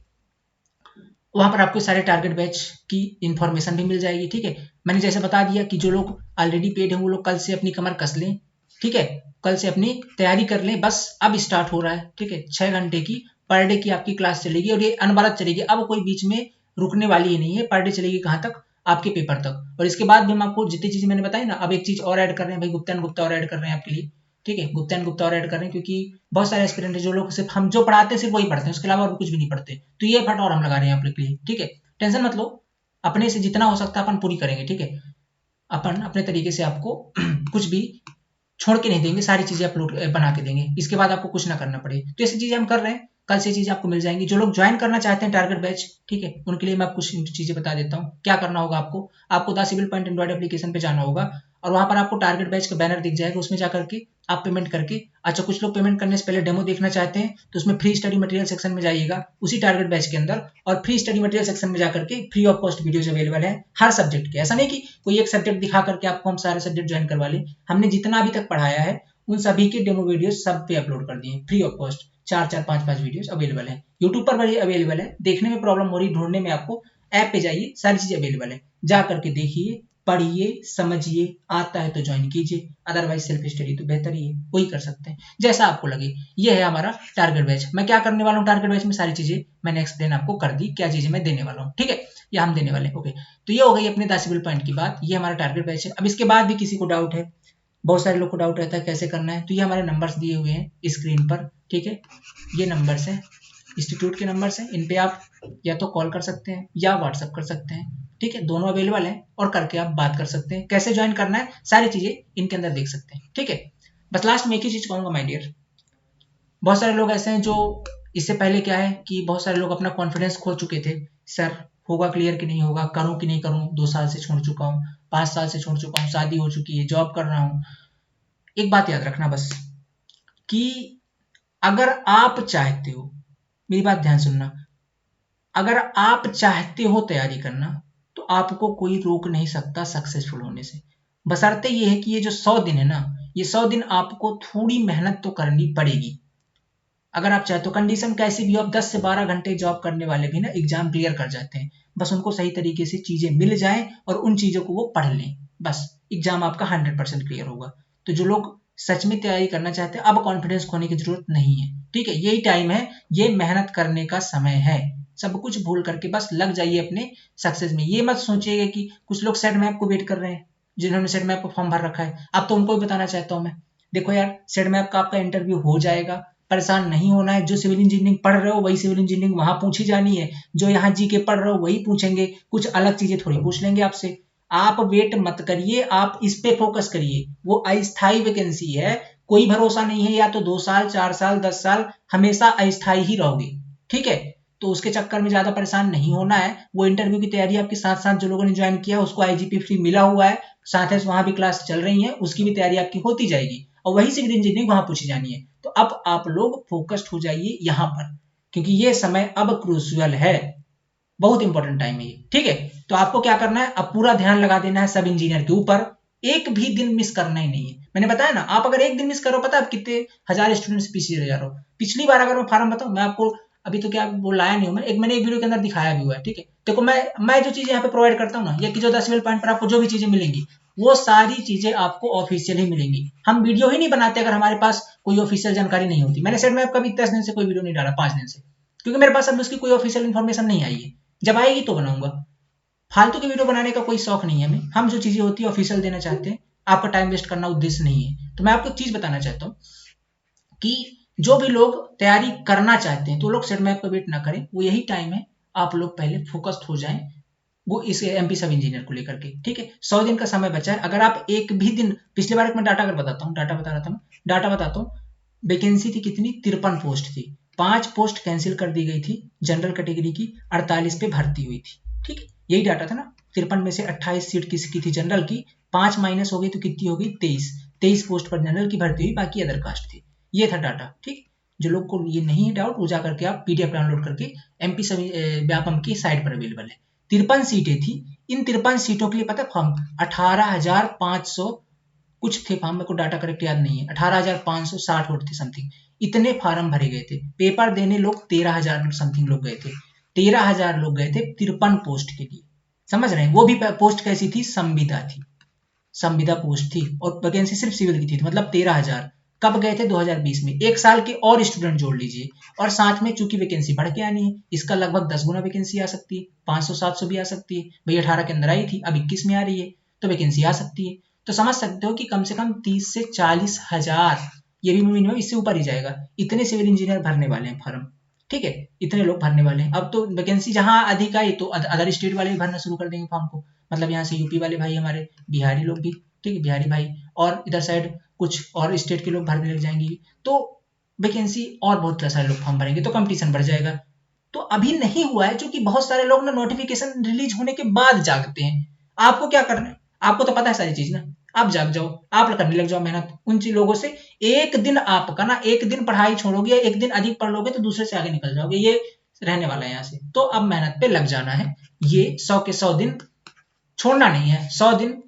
वहां पर आपको सारे टारगेट बैच की इंफॉर्मेशन भी मिल जाएगी। ठीक है, मैंने जैसे बता दिया कि जो लोग ऑलरेडी पेड हैं वो लोग कल से अपनी कमर कस लें। ठीक है, कल से अपनी तैयारी कर लें, बस अब स्टार्ट हो रहा है। ठीक है, 6 घंटे की पर डे की आपकी क्लास चलेगी और ये अनवरत चलेगी, अब कोई बीच में रुकने वाली ही नहीं है। पर डे चलेगी कहाँ तक, आपके पेपर तक। और इसके बाद भी हम आपको जितनी चीजें मैंने बताई ना, अब एक चीज और ऐड कर रहे हैं भाई, गुप्ता एंड गुप्ता और ऐड कर रहे हैं आपके लिए। ठीक है, गुप्ता एंड गुप्ता और ऐड कर रहे हैं, क्योंकि बहुत सारे एस्पिरेंट है जो लोग सिर्फ हम जो पढ़ाते हैं सिर्फ वही पढ़ते हैं, उसके अलावा और कुछ भी नहीं पढ़ते, तो ये फट और हम लगा रहे हैं आप लोग के लिए। ठीक है, टेंशन मत लो, अपने से जितना हो सकता है अपन पूरी करेंगे। ठीक है, अपन अपने तरीके से आपको कुछ भी छोड़ के नहीं देंगे, सारी चीजें अपलोड बना के देंगे, इसके बाद आपको कुछ ना करना पड़े। तो ऐसी चीजें हम कर रहे हैं, कल से चीजें आपको मिल जाएंगी। जो लोग ज्वाइन करना चाहते हैं टारगेट बैच, ठीक है, उनके लिए मैं आपको कुछ चीजें बता देता हूँ। क्या करना होगा आपको the civil point android application पे जाना होगा और वहां पर आपको टारगेट बैच का बैनर दिख जाएगा, उसमें जाकर के आप पेमेंट करके, अच्छा कुछ लोग पेमेंट करने से पहले डेमो देखना चाहते हैं तो उसमें फ्री स्टडी मटेरियल सेक्शन में जाइएगा उसी टारगेट बैच के अंदर, और फ्री स्टडी मटेरियल सेक्शन में जाकर के free of cost videos available है हर सब्जेक्ट के। ऐसा नहीं कि कोई एक सब्जेक्ट दिखा करके आपको हम सारे सब्जेक्ट ज्वाइन करवा लें, हमने जितना अभी तक पढ़ाया है उन सभी के डेमो वीडियोस सब पे अपलोड कर दिए free of cost. 4-4 5-5 videos available है, यूट्यूब पर भी अवेलेबल है, देखने में प्रॉब्लम हो रही ढूंढने में आपको ऐप पे जाइए, सारी चीजें अवेलेबल है, जा करके देखिए, पढ़िए, समझिए, आता है तो ज्वाइन कीजिए, अदरवाइज सेल्फ स्टडी तो बेहतर ही है, वही कर सकते हैं जैसा आपको लगे। ये है हमारा टारगेट बैच। मैं क्या करने वाला हूँ टारगेट बैच में, सारी चीजें मैंने एक्सप्लेन आपको कर दी, क्या चीजें मैं देने वाला हूँ, ठीक है, ये हम देने वाले हैं। ओके, तो ये हो गई अपने 10 सिविल पॉइंट की बात, ये हमारा टारगेट बैच है। अब इसके बाद भी किसी को डाउट है, बहुत सारे लोग को डाउट रहता है कैसे करना है, तो ये हमारे नंबर्स दिए हुए हैं स्क्रीन पर, ठीक है, ये नंबर्स हैं, इंस्टीट्यूट के नंबर्स हैं, इन पे आप या तो कॉल कर सकते हैं या व्हाट्सअप कर सकते हैं, ठीक है, दोनों अवेलेबल हैं, और करके आप बात कर सकते हैं। कैसे ज्वाइन करना है सारी चीजें इनके अंदर देख सकते हैं, ठीक है। बस लास्ट में एक ही चीज कहूंगा माय डियर, बहुत सारे लोग ऐसे हैं जो इससे पहले क्या है कि बहुत सारे लोग अपना कॉन्फिडेंस खो चुके थे, सर होगा क्लियर कि नहीं होगा, करूं कि नहीं करूं, 2 साल से छोड़ चुका हूं, 5 साल से छोड़ चुका हूं, शादी हो चुकी है, जॉब कर रहा हूं। एक बात याद रखना बस, कि अगर आप चाहते हो, मेरी बात ध्यान सुनना, अगर आप चाहते हो तैयारी करना, तो आपको कोई रोक नहीं सकता सक्सेसफुल होने से। बशर्ते ये है कि ये जो 100 दिन है ना, ये 100 दिन आपको थोड़ी मेहनत तो करनी पड़ेगी। अगर आप चाहे तो कंडीशन कैसी भी हो, आप 10 से 12 घंटे जॉब करने वाले भी ना एग्जाम क्लियर कर जाते हैं, बस उनको सही तरीके से चीजें मिल जाएं और उन चीजों को वो पढ़ लें, बस एग्जाम आपका 100% क्लियर होगा। तो जो लोग सच में तैयारी करना चाहते हैं, अब कॉन्फिडेंस खोने की जरूरत नहीं है, ठीक है, यही टाइम है, ये मेहनत करने का समय है, सब कुछ भूल करके बस लग जाइए अपने सक्सेस में। ये मत सोचिएगा कि कुछ लोग सेट मैप को वेट कर रहे हैं, जिन्होंने सेट मैप को फॉर्म भर रखा है, अब तो उनको भी बताना चाहता हूं मैं, देखो यार सेट मैप का आपका इंटरव्यू हो जाएगा, परेशान नहीं होना है, जो सिविल इंजीनियरिंग पढ़ रहे हो वही सिविल इंजीनियरिंग वहां पूछी जानी है, जो यहाँ जीके पढ़ रहे हो वही पूछेंगे, कुछ अलग चीजें थोड़ी पूछ लेंगे आपसे। आप वेट मत करिए, आप इस पे फोकस करिए, वो अस्थायी वैकेंसी है, कोई भरोसा नहीं है, या तो 2 साल 4 साल 10 साल हमेशा अस्थायी ही रहोगे, ठीक है, तो उसके चक्कर में ज्यादा परेशान नहीं होना है। वो इंटरव्यू की तैयारी आपके साथ साथ जो लोगों ने ज्वाइन किया उसको आईजीपी फ्री मिला हुआ है, साथ ही वहां भी क्लास चल रही है, उसकी भी तैयारी आपकी होती जाएगी, और वही सिविल इंजीनियरिंग वहां पूछी जानी है। तो अब आप लोग फोकस्ड हो जाइए यहाँ पर, क्योंकि ये समय अब क्रूशियल है, बहुत इंपॉर्टेंट टाइम है ये, ठीक है। तो आपको क्या करना है, अब पूरा ध्यान लगा देना है सब इंजीनियर के ऊपर, एक भी दिन मिस करना ही नहीं है। मैंने बताया ना, आप अगर एक दिन मिस करो, पता है आप कितने हजार स्टूडेंट से पीछे रह जा रहे हो। पिछली बार अगर मैं फॉर्म बताऊं, मैं आपको अभी तो क्या वो लाया नहीं हूं, मैंने एक वीडियो के अंदर दिखाया भी हुआ है, ठीक है। देखो मैं जो चीजें यहाँ पे प्रोवाइड करता हूँ ना, ये कि जो 10 पॉइंट पर आपको जो भी चीजें मिलेंगी, वो सारी चीजें आपको ऑफिशियल ही मिलेंगी। हम वीडियो ही नहीं बनाते अगर हमारे पास कोई ऑफिशियल जानकारी नहीं होती। मैंने सेट में कभी 10 दिन से कोई वीडियो नहीं डाला, 5 दिन से, क्योंकि मेरे पास अब उसकी कोई ऑफिशियल इन्फॉर्मेशन नहीं आई है, जब आएगी तो बनाऊंगा। फालतू की वीडियो बनाने का कोई शौक नहीं है हमें, हम जो चीजें होती है ऑफिशियल देना चाहते हैं, आपका टाइम वेस्ट करना उद्देश्य नहीं है। तो मैं आपको एक चीज बताना चाहता हूँ कि जो भी लोग तैयारी करना चाहते हैं, तो लोग सेट मैप का वेट ना करें, वो यही टाइम है, आप लोग पहले फोकस्ड हो जाएं, वो इस एमपी सब इंजीनियर को लेकर के, ठीक है। 100 दिन का समय बचा है, अगर आप एक भी दिन, पिछले बार मैं डाटा अगर बताता हूँ, डाटा बता रहा था मैं, डाटा बताता हूँ, वैकेंसी थी कितनी, 53 पोस्ट थी, 5 पोस्ट कैंसिल कर दी गई थी जनरल कैटेगरी की, 48 पे भर्ती हुई थी, ठीक है, यही डाटा था ना। 53 में से 28 सीट किसकी थी, जनरल की, 5 माइनस हो गई तो कितनी हो गई, 23 पोस्ट पर जनरल की भर्ती हुई, बाकी अदर कास्ट थी, ये था डाटा, ठीक। जो लोग को ये नहीं है डाउट, वो जा करके आप पीडीएफ डाउनलोड करके एमपी व्यापम की साइट पर अवेलेबल है। 53 सीटें थी, इन 53 सीटों के लिए पता फॉर्म 18,500 कुछ थे फॉर्म, मेरे को डाटा करेक्ट याद नहीं है, 18,560 वोट थे समथिंग, इतने फार्म भरे गए थे। पेपर देने लोग 13,000 समथिंग लोग गए थे, 13,000 लोग गए थे 53 पोस्ट के लिए, समझ रहे हैं। वो भी पोस्ट कैसी थी, संविदा थी, संविदा पोस्ट थी, और वैकेंसी सिर्फ सिविल की थी, मतलब 13,000। कब गए थे, 2020 में, एक साल के और स्टूडेंट जोड़ लीजिए, और साथ में चूंकि वैकेंसी बढ़ के आनी है, इसका लगभग 10 गुना वैकेंसी आ सकती है, 500-700 भी आ सकती है भाई, 18 के अंदर आई थी, अब 21 में आ रही है, तो वैकेंसी आ सकती है। तो समझ सकते हो कि कम से कम 30 से 40 हजार, ये भी मिनिमम, इससे ऊपर ही जाएगा, इतने सिविल इंजीनियर भरने वाले हैं फॉर्म, ठीक है, इतने लोग भरने वाले हैं। अब तो वैकेंसी जहां अधिक आई तो अदर स्टेट वाले भी भरना शुरू कर देंगे फॉर्म को, मतलब यहाँ से यूपी वाले भाई, हमारे बिहारी लोग भी, ठीक है, बिहारी भाई, और इधर साइड कुछ और स्टेट के लोग भरने लग जाएंगे, तो वैकेंसी और बहुत सारे लोग फॉर्म भरेंगे, तो कंपटीशन बढ़ जाएगा। तो अभी नहीं हुआ है, क्योंकि बहुत सारे लोग ना नोटिफिकेशन रिलीज होने के बाद जागते हैं। आपको क्या करना है, आपको तो पता है सारी चीज ना, आप जाग जाओ, आप करने लग जाओ मेहनत उन चीज लोगों से। एक दिन आपका ना, एक दिन पढ़ाई छोड़ोगे, एक दिन अधिक पढ़ लोगे तो दूसरे से आगे निकल जाओगे, ये रहने वाला है यहाँ से। तो अब मेहनत पे लग जाना है, ये 100 के 100 दिन छोड़ना नहीं है, 100 दिन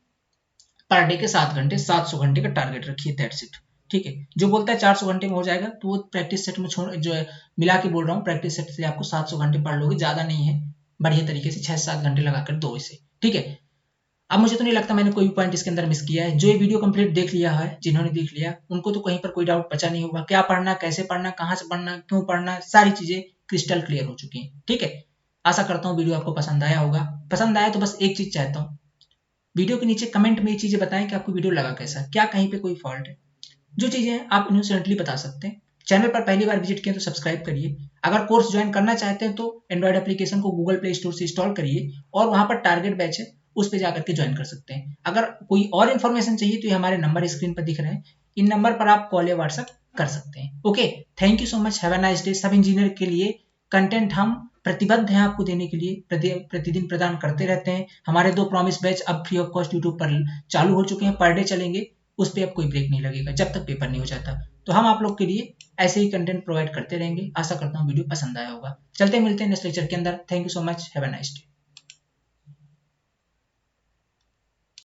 पर डे के 7 घंटे, 700 घंटे का टारगेट रखिए, दैट्स इट, ठीक है। जो बोलता है 400 घंटे में हो जाएगा, तो वो प्रैक्टिस सेट में छोड़, जो है मिला के बोल रहा हूँ, प्रैक्टिस सेट से आपको 700 घंटे पढ़ लोगे, ज्यादा नहीं है, बढ़िया तरीके से 6-7 घंटे लगाकर दो इसे, ठीक है। अब मुझे तो नहीं लगता मैंने कोई भी पॉइंट इसके अंदर मिस किया है। जो ये वीडियो कंप्लीट देख लिया है, जिन्होंने देख लिया उनको तो कहीं पर कोई डाउट बचा नहीं होगा। क्या पढ़ना, कैसे पढ़ना, कहाँ से पढ़ना, क्यों पढ़ना, सारी चीजें क्रिस्टल क्लियर हो चुकी हैं। ठीक है, आशा करता हूँ वीडियो आपको पसंद आया होगा। पसंद आया तो बस एक चीज चाहता हूँ, वीडियो के नीचे कमेंट में ये चीजें बताएं कि आपको वीडियो लगा कैसा, क्या कहीं पे कोई फॉल्ट है। जो चीजें हैं आप इनोसेंटली बता सकते हैं। चैनल पर पहली बार विजिट किए तो सब्सक्राइब करिए। अगर कोर्स ज्वाइन करना चाहते हैं तो एंड्रॉइड एप्लीकेशन को गूगल प्ले स्टोर से इंस्टॉल करिए और वहां पर टारगेट बैच है, उस पर जाकर के ज्वाइन कर सकते हैं। अगर कोई और इन्फॉर्मेशन चाहिए तो ये हमारे नंबर स्क्रीन पर दिख रहे हैं, इन नंबर पर आप कॉल या व्हाट्सएप कर सकते हैं। Okay, thank you so much, have a nice day. सब इंजीनियर के लिए कंटेंट हम प्रतिबद्ध हैं आपको देने के लिए, प्रतिदिन प्रदान करते रहते हैं। हमारे 2 प्रॉमिस बैच अब फ्री ऑफ कॉस्ट यूट्यूब पर चालू हो चुके हैं, पर डे चलेंगे, उस पर अब कोई ब्रेक नहीं लगेगा जब तक पेपर नहीं हो जाता। तो हम आप लोग के लिए ऐसे ही कंटेंट प्रोवाइड करते रहेंगे। आशा करता हूँ वीडियो पसंद आया होगा। चलते मिलते हैं नेक्स्ट लेक्चर के अंदर। Thank you so much, have a nice day.